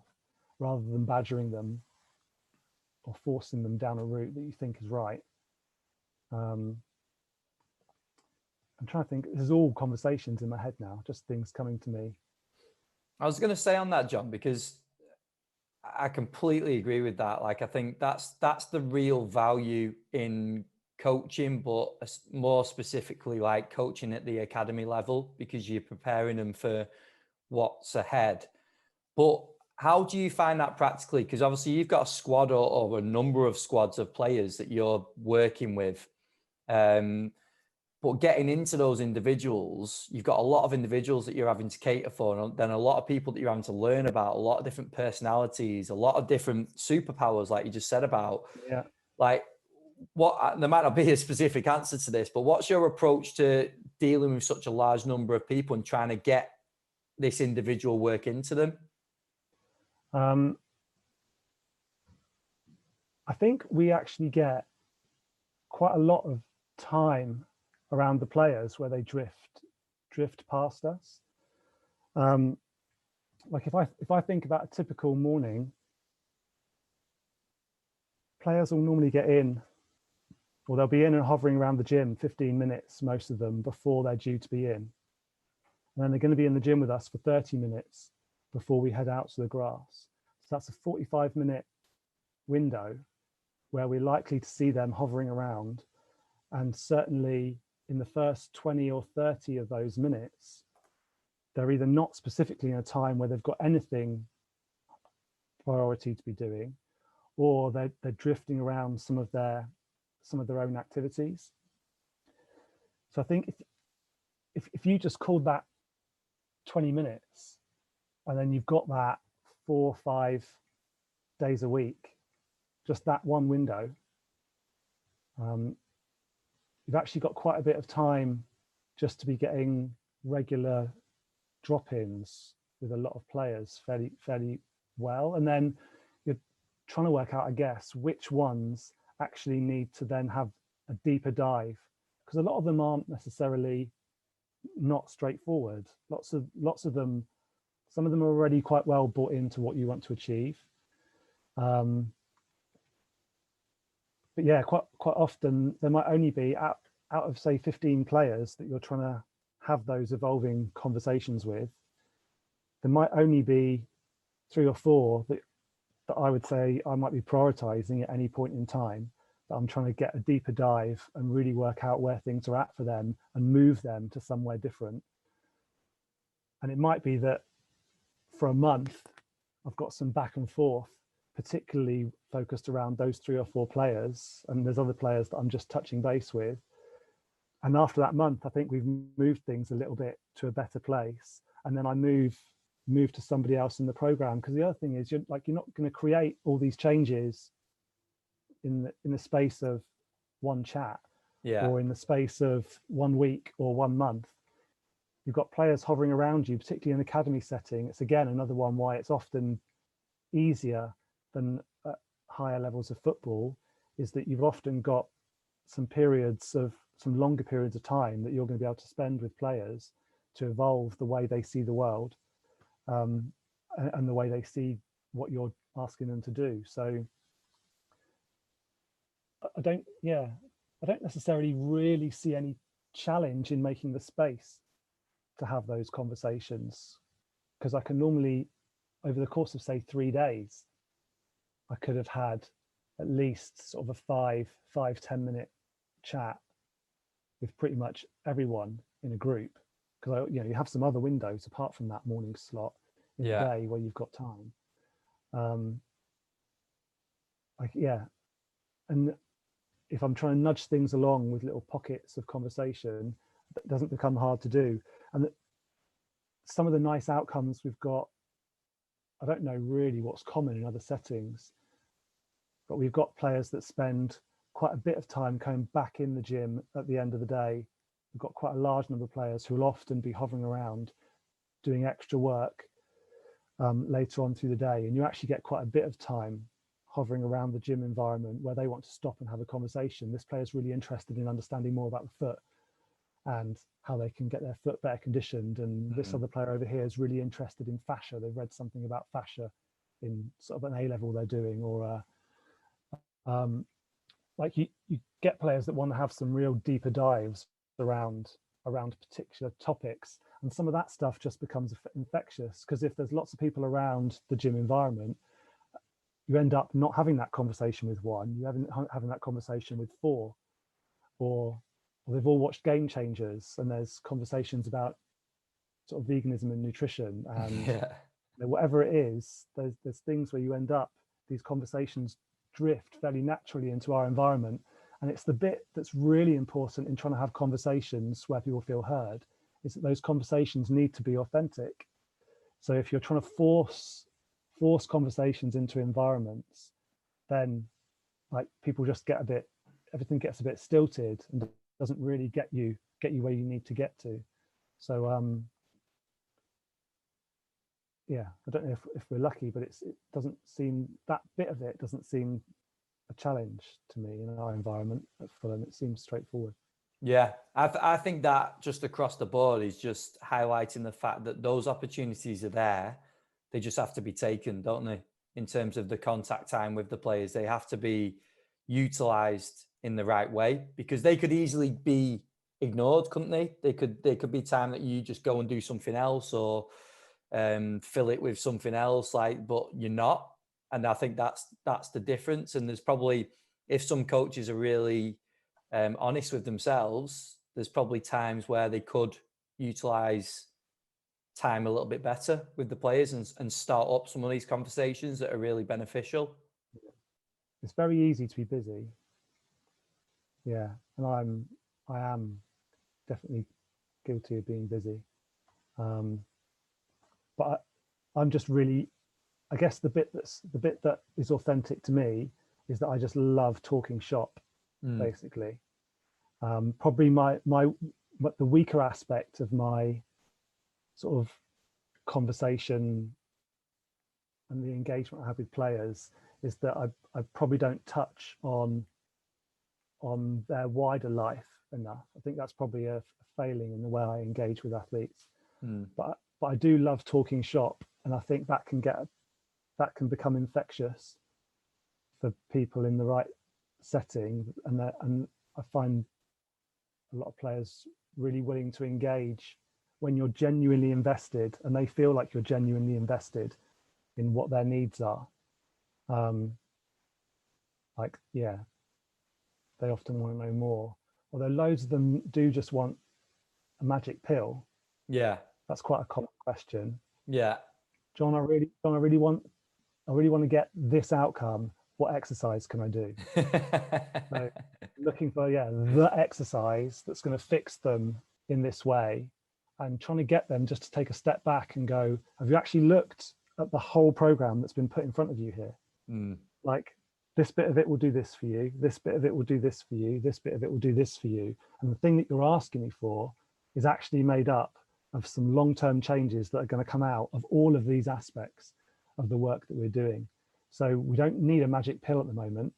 Speaker 2: rather than badgering them or forcing them down a route that you think is right. I'm trying to think, this is all conversations in my head now, just things coming to me.
Speaker 1: I was going to say on that, John, because I completely agree with that. Like, I think that's the real value in coaching, but more specifically like coaching at the academy level, because you're preparing them for what's ahead. But how do you find that practically? Because obviously you've got a squad or a number of squads of players that you're working with. But getting into those individuals, you've got a lot of individuals that you're having to cater for, and then a lot of people that you're having to learn about, a lot of different personalities, a lot of different superpowers, like you just said about.
Speaker 2: Yeah.
Speaker 1: Like, there might not be a specific answer to this, but what's your approach to dealing with such a large number of people and trying to get this individual work into them?
Speaker 2: I think we actually get quite a lot of time around the players where they drift past us. Like if I think about a typical morning, players will normally get in, or they'll be in and hovering around the gym 15 minutes, most of them, before they're due to be in. And then they're going to be in the gym with us for 30 minutes before we head out to the grass. So that's a 45-minute window where we're likely to see them hovering around. And certainly in the first 20 or 30 of those minutes, they're either not specifically in a time where they've got anything priority to be doing, or they're drifting around some of their own activities. So I think if you just called that 20 minutes, and then you've got that 4 or 5 days a week, just that one window, you've actually got quite a bit of time just to be getting regular drop-ins with a lot of players fairly well. And then you're trying to work out, I guess, which ones actually need to then have a deeper dive, because a lot of them aren't necessarily not straightforward. Lots of them, some of them are already quite well bought into what you want to achieve. But yeah, quite often there might only be out of say 15 players that you're trying to have those evolving conversations with, there might only be 3 or 4 that I would say I might be prioritizing at any point in time, that I'm trying to get a deeper dive and really work out where things are at for them and move them to somewhere different. And it might be that for a month, I've got some back and forth, particularly focused around those 3 or 4 players. And there's other players that I'm just touching base with. And after that month, I think we've moved things a little bit to a better place. And then I move to somebody else in the program. Because the other thing is, you're not going to create all these changes in the space of one chat, or in the space of 1 week or 1 month. You've got players hovering around you, particularly in an academy setting. It's again another one why it's often easier than at higher levels of football, is that you've often got some longer periods of time that you're going to be able to spend with players to evolve the way they see the world, and the way they see what you're asking them to do. So I don't necessarily really see any challenge in making the space to have those conversations, because I can normally, over the course of say 3 days, I could have had at least sort of a 5-10 minute chat with pretty much everyone in a group, because you have some other windows apart from that morning slot in the day where you've got time. And if I'm trying to nudge things along with little pockets of conversation, that doesn't become hard to do. And some of the nice outcomes we've got, I don't know really what's common in other settings, but we've got players that spend quite a bit of time coming back in the gym at the end of the day. We've got quite a large number of players who will often be hovering around doing extra work later on through the day, and you actually get quite a bit of time hovering around the gym environment where they want to stop and have a conversation. This player's really interested in understanding more about the foot and how they can get their foot better conditioned, and this other player over here is really interested in fascia. They've read something about fascia in sort of an A-level they're doing, or like you get players that want to have some real deeper dives around particular topics, and some of that stuff just becomes infectious, because if there's lots of people around the gym environment, you end up not having that conversation with one, you having that conversation with 4, or they've all watched Game Changers and there's conversations about sort of veganism and nutrition, and whatever it is, there's things where you end up, these conversations drift fairly naturally into our environment. And it's the bit that's really important in trying to have conversations where people feel heard, is that those conversations need to be authentic. So if you're trying to force conversations into environments, then like people just everything gets a bit stilted and doesn't really get you where you need to get to. So I don't know if we're lucky, but it doesn't seem, that bit of it doesn't seem a challenge to me in our environment at Fulham. It seems straightforward.
Speaker 1: Yeah, I think that just across the board is just highlighting the fact that those opportunities are there. They just have to be taken, don't they? In terms of the contact time with the players, they have to be utilized in the right way, because they could easily be ignored, couldn't they? They could be time that you just go and do something else, or fill it with something else, like, but you're not. And I think that's the difference. And there's probably, if some coaches are really honest with themselves, there's probably times where they could utilize time a little bit better with the players, and start up some of these conversations that are really beneficial.
Speaker 2: It's very easy to be busy. Yeah, and I am definitely guilty of being busy. But I'm just really, I guess the bit that is authentic to me is that I just love talking shop, basically. Probably the weaker aspect of my sort of conversation and the engagement I have with players is that I probably don't touch on their wider life enough. I think that's probably a failing in the way I engage with athletes. But I do love talking shop, and I think that can become infectious for people in the right setting. And I find a lot of players really willing to engage when you're genuinely invested, and they feel like you're genuinely invested in what their needs are. Like, yeah, they often want to know more, although loads of them do just want a magic pill.
Speaker 1: Yeah,
Speaker 2: that's quite a common question.
Speaker 1: Yeah,
Speaker 2: John, I really want to get this outcome. What exercise can I do? So looking for the exercise that's going to fix them in this way, and trying to get them just to take a step back and go, have you actually looked at the whole program that's been put in front of you here? Like, this bit of it will do this for you, this bit of it will do this for you, this bit of it will do this for you, and the thing that you're asking me for is actually made up of some long-term changes that are going to come out of all of these aspects of the work that we're doing. So we don't need a magic pill at the moment.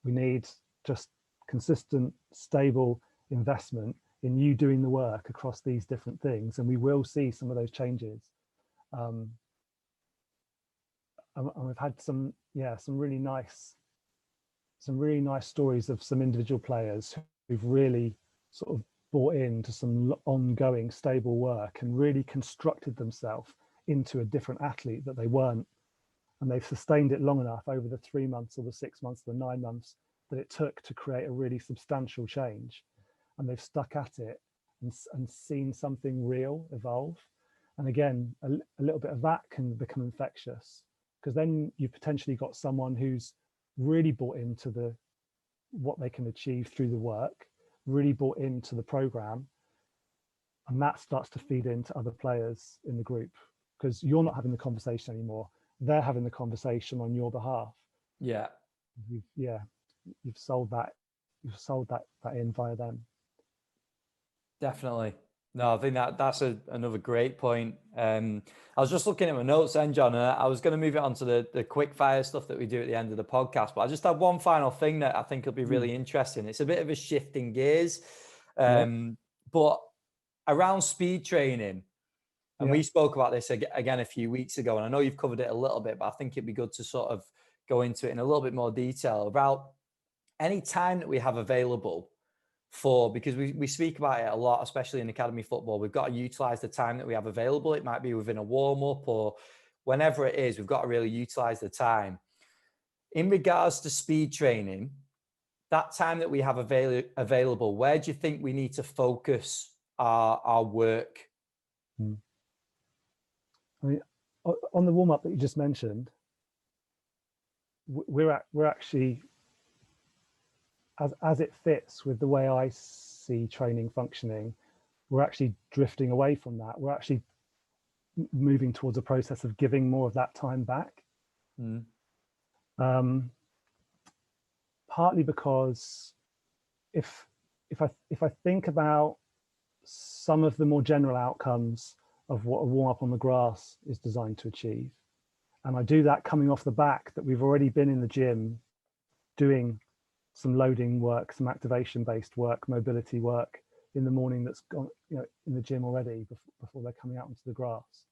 Speaker 2: We need just consistent, stable investment in you doing the work across these different things, and we will see some of those changes. And we've had some really nice stories of some individual players who've really sort of bought into some ongoing stable work and really constructed themselves into a different athlete that they weren't. And they've sustained it long enough over the 3 months or the 6 months or the 9 months that it took to create a really substantial change. And they've stuck at it and seen something real evolve. And again, a little bit of that can become infectious, because then you've potentially got someone who's really bought into what they can achieve through the work, really bought into the program, and that starts to feed into other players in the group, because you're not having the conversation anymore, they're having the conversation on your behalf. You've sold that in via them.
Speaker 1: Definitely. No, I think that's another great point. I was just looking at my notes then, John, and I was going to move it on to the quick fire stuff that we do at the end of the podcast. But I just have one final thing that I think will be really interesting. It's a bit of a shift in gears, but around speed training. And we spoke about this again a few weeks ago, and I know you've covered it a little bit, but I think it'd be good to sort of go into it in a little bit more detail about any time that we have available because we speak about it a lot, especially in academy football. We've got to utilize the time that we have available. It might be within a warm-up or whenever it is, we've got to really utilize the time. In regards to speed training, that time that we have available, where do you think we need to focus our work?
Speaker 2: I mean, on the warm-up that you just mentioned, we're actually, as it fits with the way I see training functioning, we're actually drifting away from that. We're actually moving towards a process of giving more of that time back. Partly because if I think about some of the more general outcomes of what a warm-up on the grass is designed to achieve, and I do that coming off the back that we've already been in the gym doing some loading work, some activation based work, mobility work, in the morning that's gone, in the gym already before they're coming out onto the grass.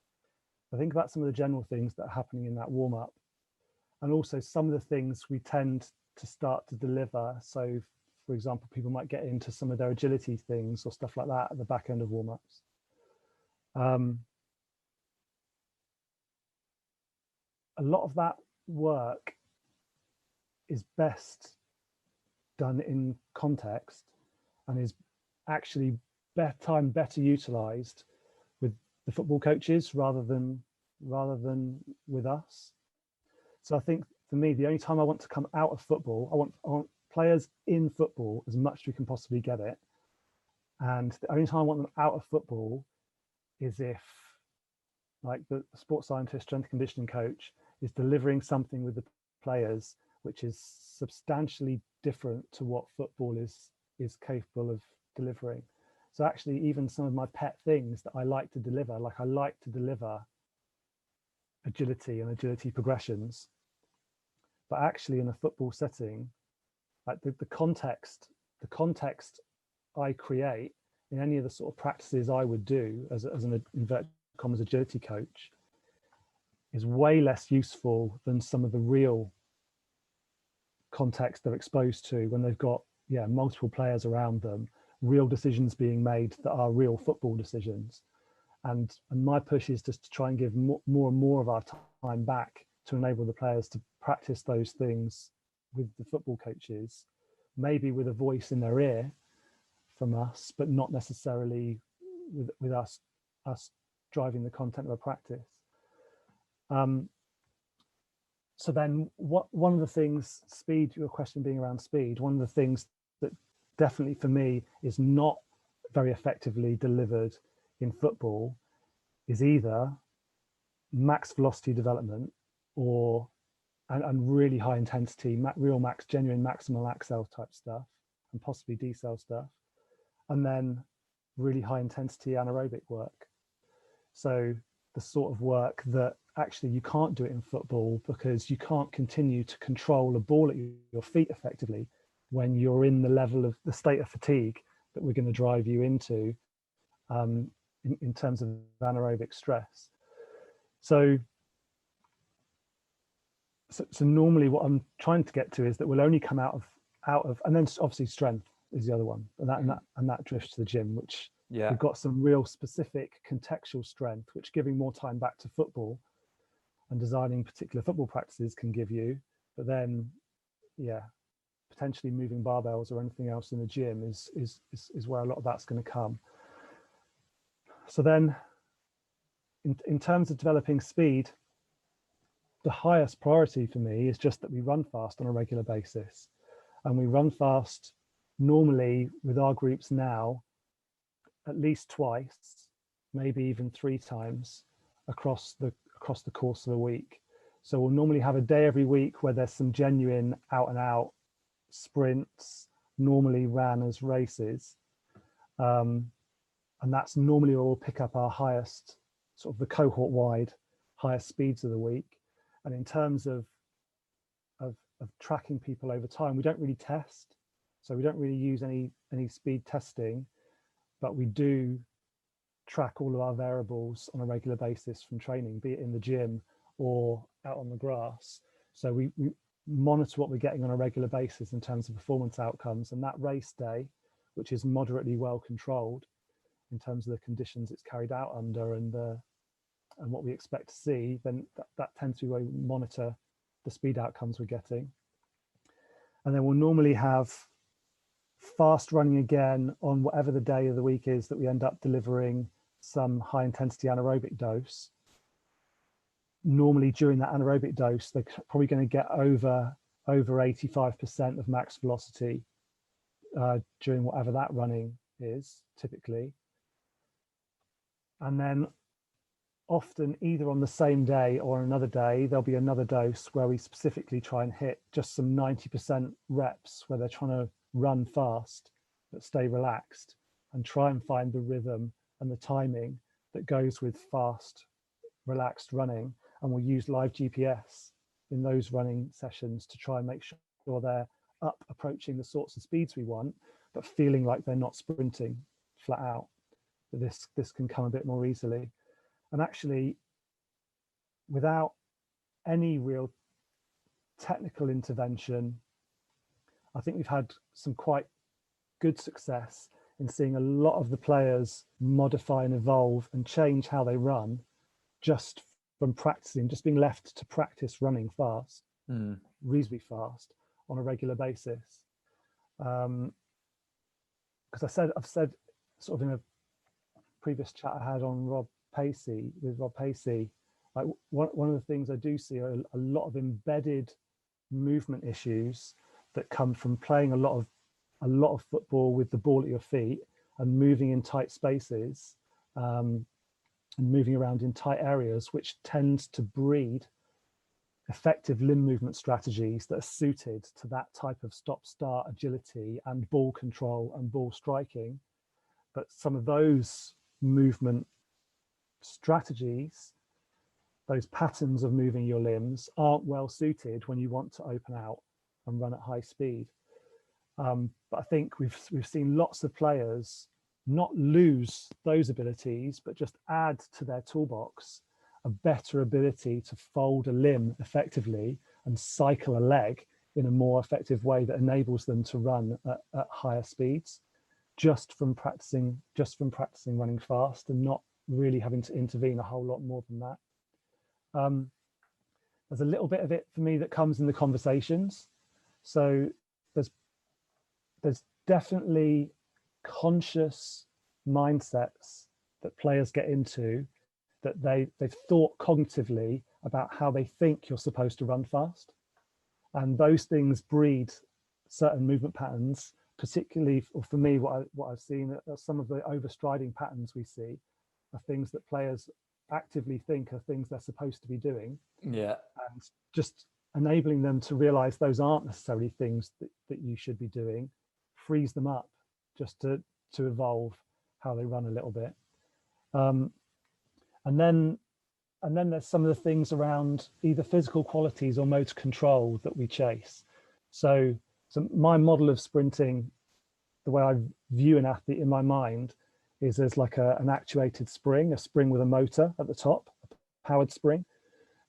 Speaker 2: I think about some of the general things that are happening in that warm up, and also some of the things we tend to start to deliver. So, for example, people might get into some of their agility things or stuff like that at the back end of warm ups. A lot of that work is best done in context and is actually better utilized with the football coaches rather than with us. So I think for me, the only time I want to come out of football, I want players in football as much as we can possibly get it. And the only time I want them out of football is if, like, the sports scientist, strength conditioning coach is delivering something with the players which is substantially different to what football is capable of delivering. So actually, even some of my pet things that I like to deliver, like I like to deliver agility and agility progressions, but actually in a football setting, like the context I create in any of the sort of practices I would do as an inverted commas agility coach is way less useful than some of the real context they're exposed to when they've got multiple players around them, real decisions being made that are real football decisions. And my push is just to try and give more and more of our time back to enable the players to practice those things with the football coaches, maybe with a voice in their ear from us, but not necessarily with us driving the content of a practice. So then one of the things, speed, your question being around speed, one of the things that definitely for me is not very effectively delivered in football is either max velocity development or and really high intensity, real max, genuine maximal accel type stuff, and possibly decel stuff, and then really high intensity anaerobic work. So the sort of work that actually you can't do it in football because you can't continue to control a ball at your feet effectively when you're in the level of the state of fatigue that we're going to drive you into in terms of anaerobic stress. So normally what I'm trying to get to is that we'll only come out of, and then obviously strength is the other one, and that drifts to the gym, which we've got some real specific contextual strength, which giving more time back to football and designing particular football practices can give you. But then, potentially moving barbells or anything else in the gym is where a lot of that's going to come. So then, in terms of developing speed, the highest priority for me is just that we run fast on a regular basis, and we run fast normally with our groups now at least twice, maybe even 3 times across the course of a week. So we'll normally have a day every week where there's some genuine out and out sprints, normally ran as races, and that's normally where we'll pick up our highest, sort of the cohort wide highest speeds of the week. And in terms of tracking people over time, we don't really test, so we don't really use any speed testing, but we do track all of our variables on a regular basis from training, be it in the gym or out on the grass. So we monitor what we're getting on a regular basis in terms of performance outcomes, and that race day, which is moderately well controlled in terms of the conditions it's carried out under and what we expect to see, then that tends to be where we monitor the speed outcomes we're getting. And then we'll normally have fast running again on whatever the day of the week is that we end up delivering some high intensity anaerobic dose. Normally during that anaerobic dose, they're probably going to get over 85% of max velocity during whatever that running is typically. And then often either on the same day or another day, there'll be another dose where we specifically try and hit just some 90% reps where they're trying to run fast but stay relaxed and try and find the rhythm and the timing that goes with fast, relaxed running. And we'll use live GPS in those running sessions to try and make sure they're up approaching the sorts of speeds we want, but feeling like they're not sprinting flat out. But this can come a bit more easily. And actually, without any real technical intervention, I think we've had some quite good success in seeing a lot of the players modify and evolve and change how they run just from practicing, just being left to practice running fast, reasonably fast on a regular basis. Because I've said sort of in a previous chat I had on Rob Pacey, like one of the things I do see are a lot of embedded movement issues that come from playing a lot of football with the ball at your feet and moving in tight spaces, and moving around in tight areas, which tends to breed effective limb movement strategies that are suited to that type of stop-start agility and ball control and ball striking. But some of those movement strategies, those patterns of moving your limbs, aren't well suited when you want to open out and run at high speed. But I think we've seen lots of players not lose those abilities, but just add to their toolbox a better ability to fold a limb effectively and cycle a leg in a more effective way that enables them to run at higher speeds, just from practicing running fast and not really having to intervene a whole lot more than that. There's a little bit of it for me that comes in the conversations. So there's definitely conscious mindsets that players get into, that they've thought cognitively about how they think you're supposed to run fast. And those things breed certain movement patterns, particularly, or for me, what I've seen are some of the overstriding patterns we see are things that players actively think are things they're supposed to be doing.
Speaker 1: Yeah.
Speaker 2: And just enabling them to realize those aren't necessarily things that you should be doing frees them up just to evolve how they run a little bit. And then there's some of the things around either physical qualities or motor control that we chase. So my model of sprinting, the way I view an athlete in my mind, is as like an actuated spring, a spring with a motor at the top, a powered spring.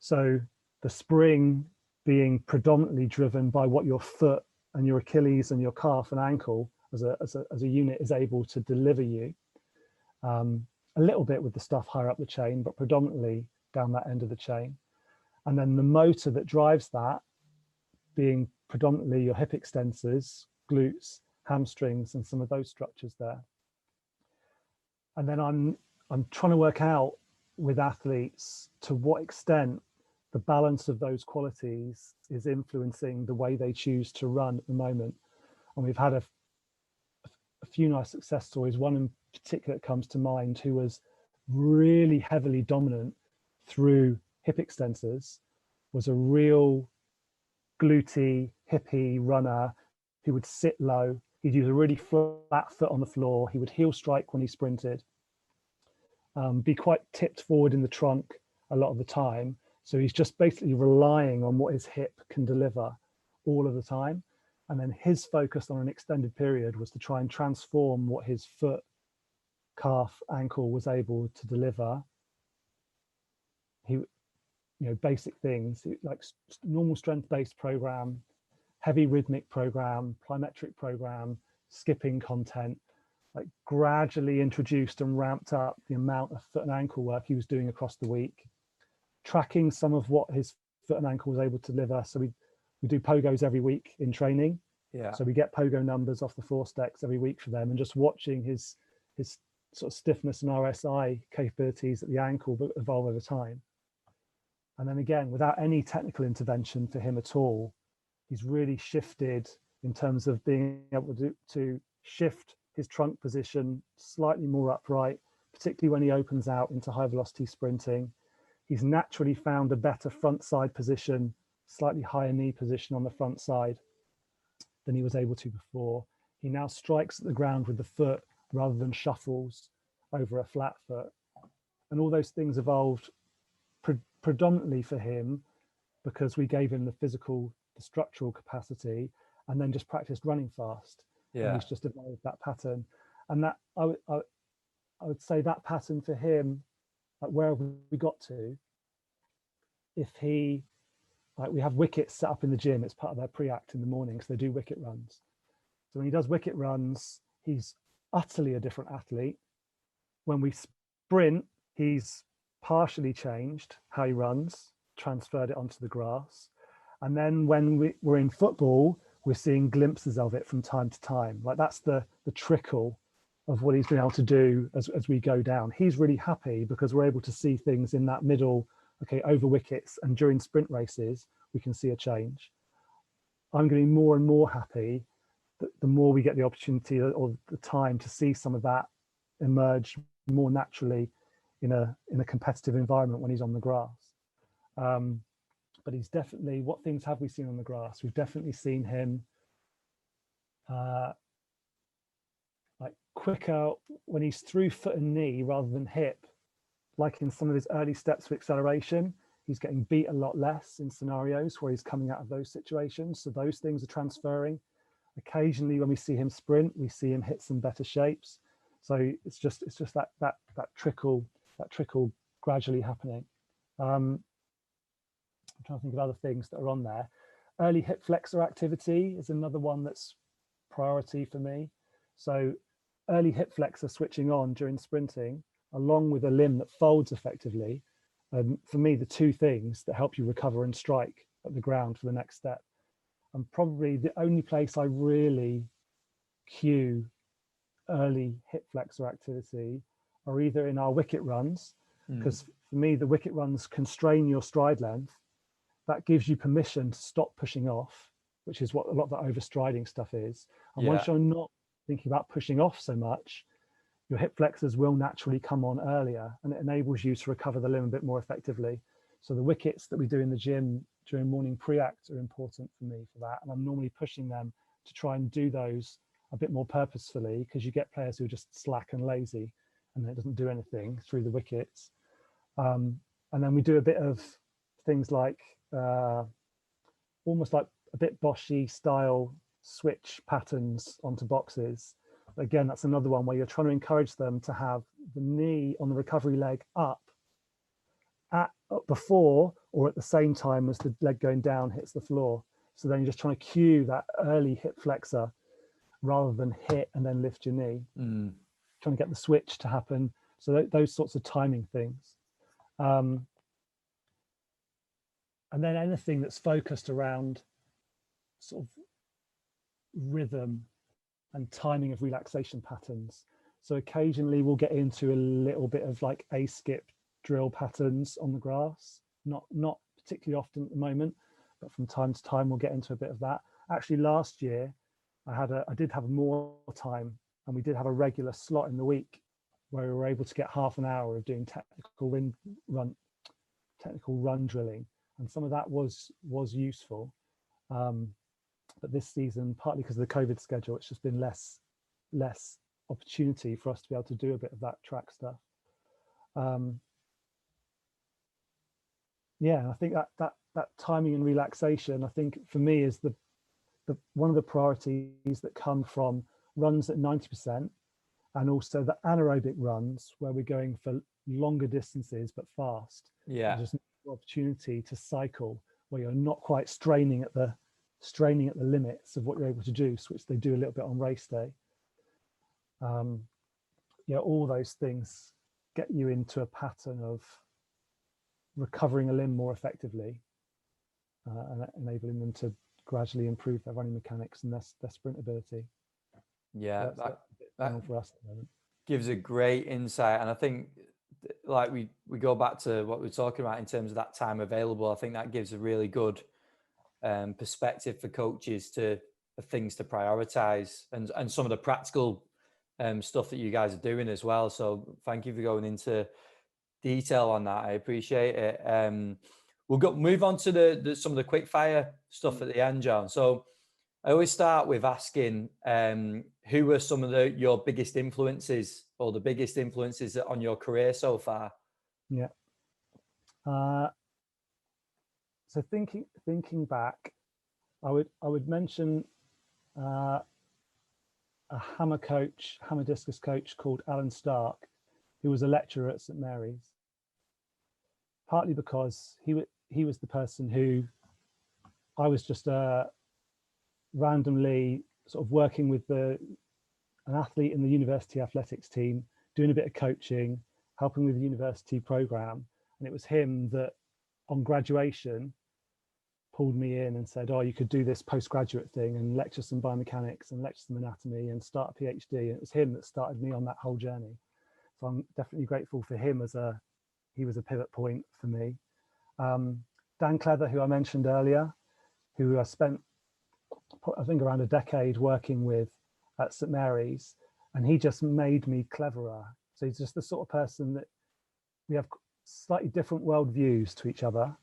Speaker 2: So the spring being predominantly driven by what your foot and your Achilles and your calf and ankle as a unit is able to deliver you. A little bit with the stuff higher up the chain, but predominantly down that end of the chain. And then the motor that drives that being predominantly your hip extensors, glutes, hamstrings, and some of those structures there. And then I'm trying to work out with athletes to what extent the balance of those qualities is influencing the way they choose to run at the moment. And we've had a few nice success stories. One in particular that comes to mind, who was really heavily dominant through hip extensors, was a real glutey, hippie runner who would sit low. He'd use a really flat foot on the floor. He would heel strike when he sprinted, be quite tipped forward in the trunk a lot of the time. So he's just basically relying on what his hip can deliver all of the time. And then his focus on an extended period was to try and transform what his foot, calf, ankle was able to deliver. Basic things like normal strength-based program, heavy rhythmic program, plyometric program, skipping content, like gradually introduced and ramped up the amount of foot and ankle work he was doing across the week, tracking some of what his foot and ankle was able to deliver. So we do pogos every week in training.
Speaker 1: Yeah.
Speaker 2: So we get pogo numbers off the force decks every week for them, and just watching his sort of stiffness and RSI capabilities at the ankle evolve over time. And then again, without any technical intervention for him at all, he's really shifted in terms of being able to shift his trunk position slightly more upright, particularly when he opens out into high velocity sprinting. He's naturally found a better front side position, slightly higher knee position on the front side than he was able to before. He now strikes at the ground with the foot rather than shuffles over a flat foot. And all those things evolved predominantly for him because we gave him the structural capacity, and then just practiced running fast.
Speaker 1: Yeah.
Speaker 2: And he's just evolved that pattern. And that I would say that pattern for him, like where have we got to, if he, like we have wickets set up in the gym, it's part of their pre-act in the morning, because they do wicket runs. So when he does wicket runs, he's utterly a different athlete. When we sprint, he's partially changed how he runs, transferred it onto the grass. And then when we're in football, we're seeing glimpses of it from time to time. Like that's the trickle of what he's been able to do as we go down. He's really happy because we're able to see things in that middle, okay, over wickets, and during sprint races, we can see a change. I'm getting more and more happy that the more we get the opportunity or the time to see some of that emerge more naturally in a competitive environment when he's on the grass. But he's definitely, what things have we seen on the grass? We've definitely seen him like quicker when he's through foot and knee rather than hip. Like in some of his early steps of acceleration, he's getting beat a lot less in scenarios where he's coming out of those situations. So those things are transferring. Occasionally when we see him sprint, we see him hit some better shapes. So it's just that trickle gradually happening. I'm trying to think of other things that are on there. Early hip flexor activity is another one that's priority for me. So early hip flexor switching on during sprinting, along with a limb that folds effectively, for me, the two things that help you recover and strike at the ground for the next step. And probably the only place I really cue early hip flexor activity are either in our wicket runs, because for me, the wicket runs constrain your stride length. That gives you permission to stop pushing off, which is what a lot of the overstriding stuff is. And once you're not thinking about pushing off so much, your hip flexors will naturally come on earlier, and it enables you to recover the limb a bit more effectively. So the wickets that we do in the gym during morning pre-act are important for me for that. And I'm normally pushing them to try and do those a bit more purposefully, because you get players who are just slack and lazy and it doesn't do anything through the wickets. And then we do a bit of things like almost like a bit Boshy style switch patterns onto boxes. Again, that's another one where you're trying to encourage them to have the knee on the recovery leg up before or at the same time as the leg going down hits the floor. So then you're just trying to cue that early hip flexor rather than hit and then lift your knee. Trying to get the switch to happen. So those sorts of timing things. And then anything that's focused around sort of rhythm and timing of relaxation patterns. So occasionally we'll get into a little bit of like a skip drill patterns on the grass, not particularly often at the moment, but from time to time we'll get into a bit of that. Actually last year I did have more time, and we did have a regular slot in the week where we were able to get half an hour of doing technical run drilling, and some of that was useful. But this season, partly because of the COVID schedule, it's just been less opportunity for us to be able to do a bit of that track stuff. Yeah, I think that timing and relaxation, I think for me is the one of the priorities that come from runs at 90%, and also the anaerobic runs where we're going for longer distances but fast.
Speaker 1: Yeah,
Speaker 2: there's an opportunity to cycle where you're not quite straining at the limits of what you're able to do, which they do a little bit on race day. Yeah, all those things get you into a pattern of recovering a limb more effectively, and enabling them to gradually improve their running mechanics and their sprint ability.
Speaker 1: Yeah,
Speaker 2: so that for us at the moment
Speaker 1: gives a great insight. And I think like we go back to what we're talking about in terms of that time available. I think that gives a really good perspective for coaches of things to prioritize, and some of the practical stuff that you guys are doing as well. So thank you for going into detail on that. I appreciate it. We'll move on to some of the quick fire stuff at the end, John. So I always start with asking who were some of your biggest influences, or the biggest influences on your career so far?
Speaker 2: Yeah. So thinking back, I would mention a hammer discus coach called Alan Stark, who was a lecturer at St Mary's, partly because he was the person who I was just randomly sort of working with an athlete in the university athletics team, doing a bit of coaching, helping with the university program. And it was him that on graduation pulled me in and said, oh, you could do this postgraduate thing and lecture some biomechanics and lecture some anatomy and start a PhD. And it was him that started me on that whole journey. So I'm definitely grateful for him he was a pivot point for me. Dan Cleather, who I mentioned earlier, who I spent, I think, around a decade working with at St Mary's, and he just made me cleverer. So he's just the sort of person that we have slightly different worldviews to each other.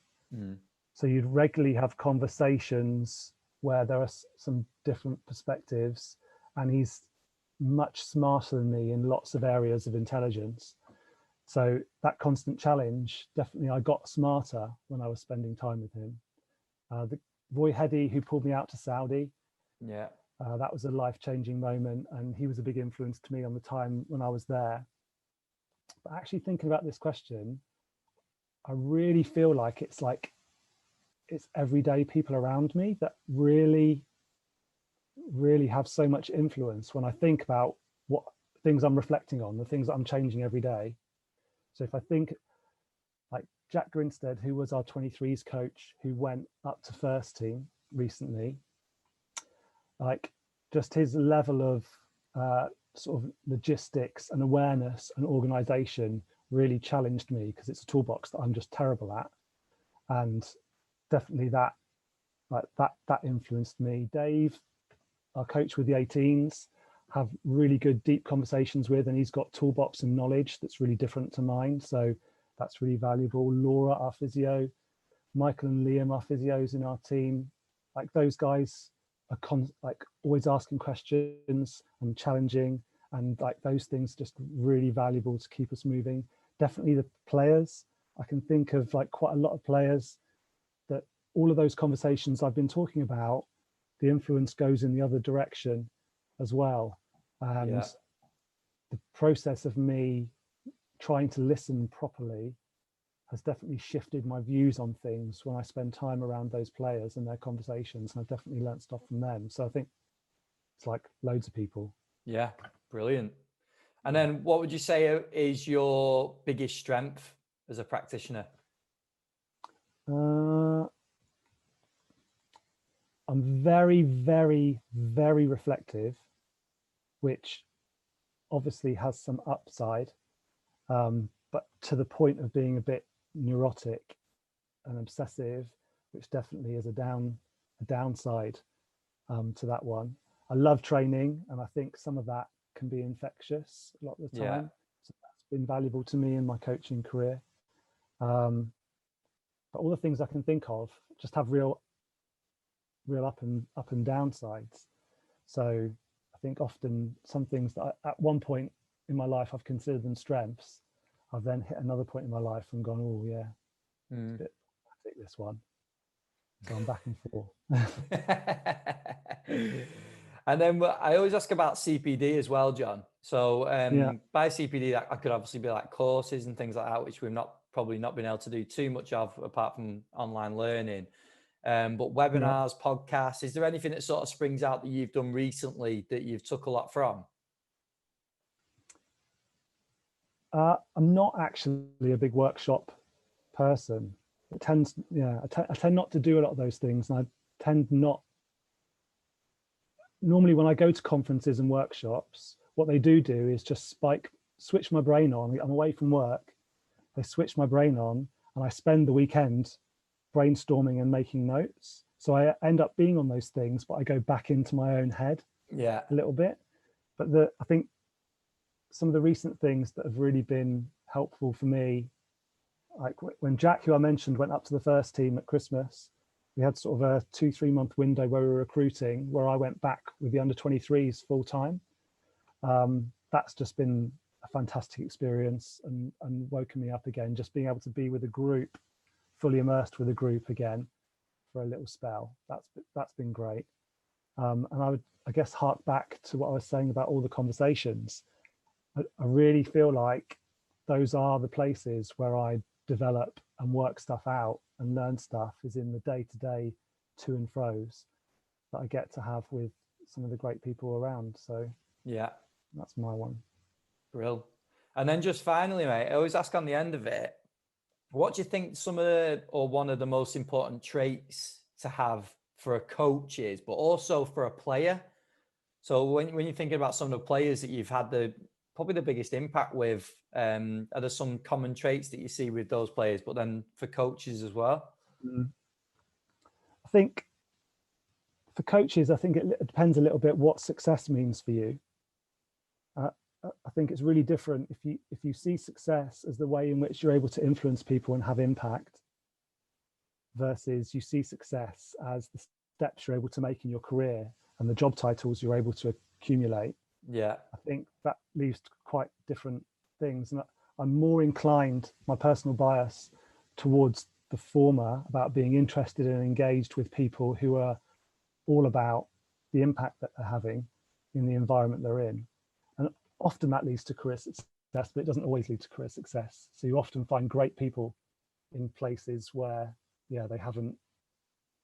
Speaker 2: So you'd regularly have conversations where there are some different perspectives, and he's much smarter than me in lots of areas of intelligence. So that constant challenge, definitely I got smarter when I was spending time with him. The Roy Heddy, who pulled me out to Saudi, that was a life-changing moment, and he was a big influence to me on the time when I was there. But actually thinking about this question, I really feel like it's everyday people around me that really have so much influence when I think about what things I'm reflecting on, the things that I'm changing every day. So if I think like Jack Grinstead, who was our 23s coach, who went up to first team recently, like just his level of sort of logistics and awareness and organization really challenged me, because it's a toolbox that I'm just terrible at. And definitely that influenced me. Dave, our coach with the 18s, have really good deep conversations with, and he's got toolbox and knowledge that's really different to mine, so that's really valuable. Laura, our physio, Michael and Liam, our physios in our team, like those guys are always asking questions and challenging, and like those things just really valuable to keep us moving. Definitely the players, I can think of like quite a lot of players that all of those conversations I've been talking about, the influence goes in the other direction as well. And the process of me trying to listen properly has definitely shifted my views on things when I spend time around those players and their conversations, and I've definitely learned stuff from them. So I think it's like loads of people.
Speaker 1: Yeah, brilliant. And then what would you say is your biggest strength as a practitioner?
Speaker 2: I'm very, very, very reflective, which obviously has some upside, but to the point of being a bit neurotic and obsessive, which definitely is a downside to that one. I love training, and I think some of that can be infectious a lot of the time. So that's been valuable to me in my coaching career. But all the things I can think of just have real up and down sides. So I think often some things that at one point in my life I've considered them strengths, I've then hit another point in my life and gone, oh yeah, it's a bit problematic, this one. So I'm back and forth.
Speaker 1: And then I always ask about CPD as well, John. So by CPD, I could obviously be like courses and things like that, which we've probably not been able to do too much of apart from online learning. But webinars, podcasts, is there anything that sort of springs out that you've done recently that you've took a lot from?
Speaker 2: I'm not actually a big workshop person. It tends, I tend not to do a lot of those things, and I tend not. Normally, when I go to conferences and workshops, what they do is just switch my brain on. I'm away from work. They switch my brain on, and I spend the weekend brainstorming and making notes. So I end up being on those things, but I go back into my own head a little bit. But I think some of the recent things that have really been helpful for me, like when Jack, who I mentioned, went up to the first team at Christmas, we had sort of a 2-3 month window where we were recruiting, where I went back with the under 23s full time. That's just been a fantastic experience and woken me up again, just being able to be with a group, fully immersed with a group again for a little spell. That's been great. And I guess, hark back to what I was saying about all the conversations. I really feel like those are the places where I develop and work stuff out and learn stuff, is in the day-to-day to and fro's that I get to have with some of the great people around. So
Speaker 1: yeah,
Speaker 2: that's my one.
Speaker 1: Brill. And then just finally, mate, I always ask on the end of it, what do you think some of the, or one of the most important traits to have for a coach is, but also for a player? So when you're thinking about some of the players that you've had probably the biggest impact with, are there some common traits that you see with those players, but then for coaches as well?
Speaker 2: I think for coaches, I think it depends a little bit what success means for you. I think it's really different if you see success as the way in which you're able to influence people and have impact, versus you see success as the steps you're able to make in your career and the job titles you're able to accumulate.
Speaker 1: Yeah,
Speaker 2: I think that leaves quite different things. And I'm more inclined, my personal bias, towards the former, about being interested and engaged with people who are all about the impact that they're having in the environment they're in. And often that leads to career success, but it doesn't always lead to career success. So you often find great people in places where, yeah, they haven't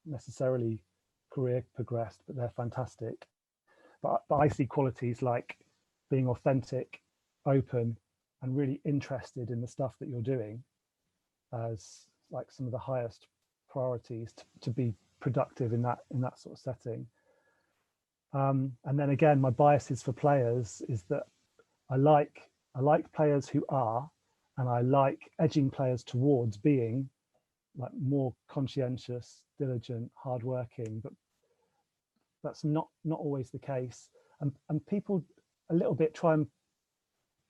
Speaker 2: necessarily career progressed, but they're fantastic. But I see qualities like being authentic, open, and really interested in the stuff that you're doing as like some of the highest priorities to be productive in that sort of setting. And then again, my biases for players is that I like players who are, and I like edging players towards being like more conscientious, diligent, hardworking, but that's not always the case. And people a little bit try and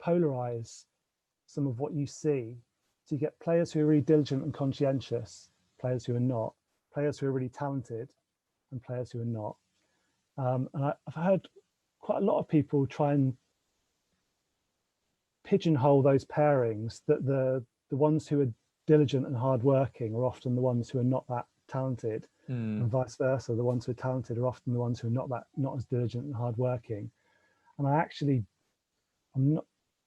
Speaker 2: polarize some of what you see. So you get players who are really diligent and conscientious, players who are not, players who are really talented, and players who are not. And I've heard quite a lot of people try and pigeonhole those pairings, that the ones who are diligent and hardworking are often the ones who are not that talented, and vice versa. The ones who are talented are often the ones who are not as diligent and hardworking. And I'm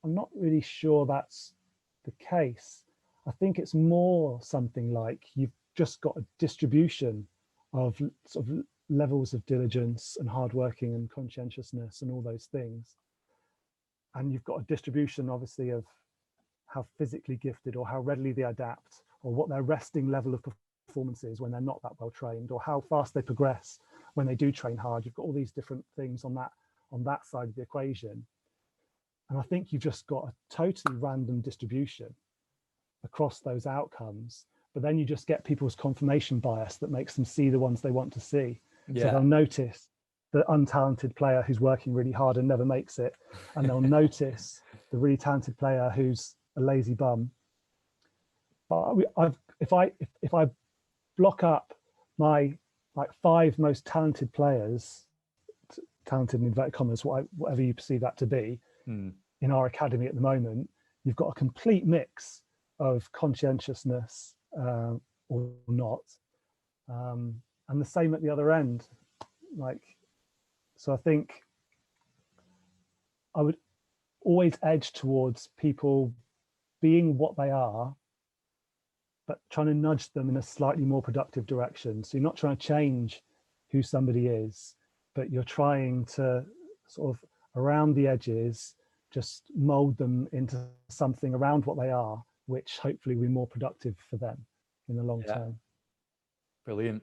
Speaker 2: not really sure that's the case. I think it's more something like you've just got a distribution of sort of levels of diligence and hardworking and conscientiousness and all those things. And you've got a distribution, obviously, of how physically gifted or how readily they adapt, or what their resting level of performance is when they're not that well trained, or how fast they progress when they do train hard. You've got all these different things on that side of the equation. And I think you've just got a totally random distribution across those outcomes, but then you just get people's confirmation bias that makes them see the ones they want to see. Yeah. So they'll notice the untalented player who's working really hard and never makes it, and they'll notice the really talented player who's a lazy bum. But if I block up my like 5 most talented players, talented in inverted commas, whatever you perceive that to be, in our academy at the moment, you've got a complete mix of conscientiousness or not, and the same at the other end. So I think I would always edge towards people being what they are, but trying to nudge them in a slightly more productive direction. So you're not trying to change who somebody is, but you're trying to sort of around the edges just mold them into something around what they are, which hopefully will be more productive for them in the long term.
Speaker 1: Brilliant.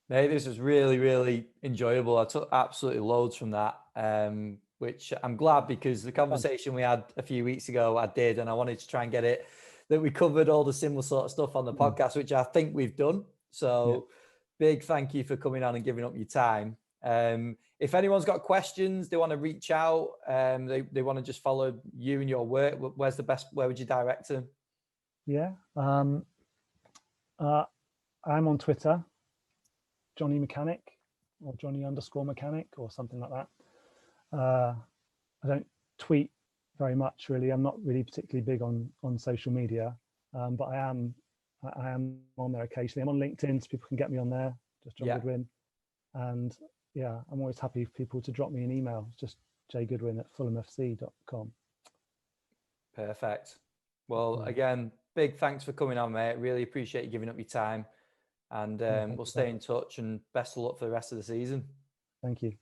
Speaker 1: Mate, this was really, really enjoyable. I took absolutely loads from that, which I'm glad, because the conversation we had a few weeks ago, I did, and I wanted to try and get it, that we covered all the similar sort of stuff on the podcast, which I think we've done. So big thank you for coming on and giving up your time. If anyone's got questions, they want to reach out, they want to just follow you and your work, where would you direct them?
Speaker 2: Yeah. I'm on Twitter, Johnny Mechanic, or Johnny_Mechanic, or something like that. I don't tweet very much, really. I'm not really particularly big on social media, but I am on there occasionally. I'm on LinkedIn, so people can get me on there, just John Goodwin. And yeah, I'm always happy for people to drop me an email. It's just jgoodwin@fulhamfc.com.
Speaker 1: Perfect. Well,
Speaker 2: Brilliant.
Speaker 1: again, big thanks for coming on, mate. Really appreciate you giving up your time. And
Speaker 2: Thank
Speaker 1: we'll
Speaker 2: you,
Speaker 1: stay
Speaker 2: Sam.
Speaker 1: in touch, and best of luck for the rest of the season.
Speaker 2: Thank you.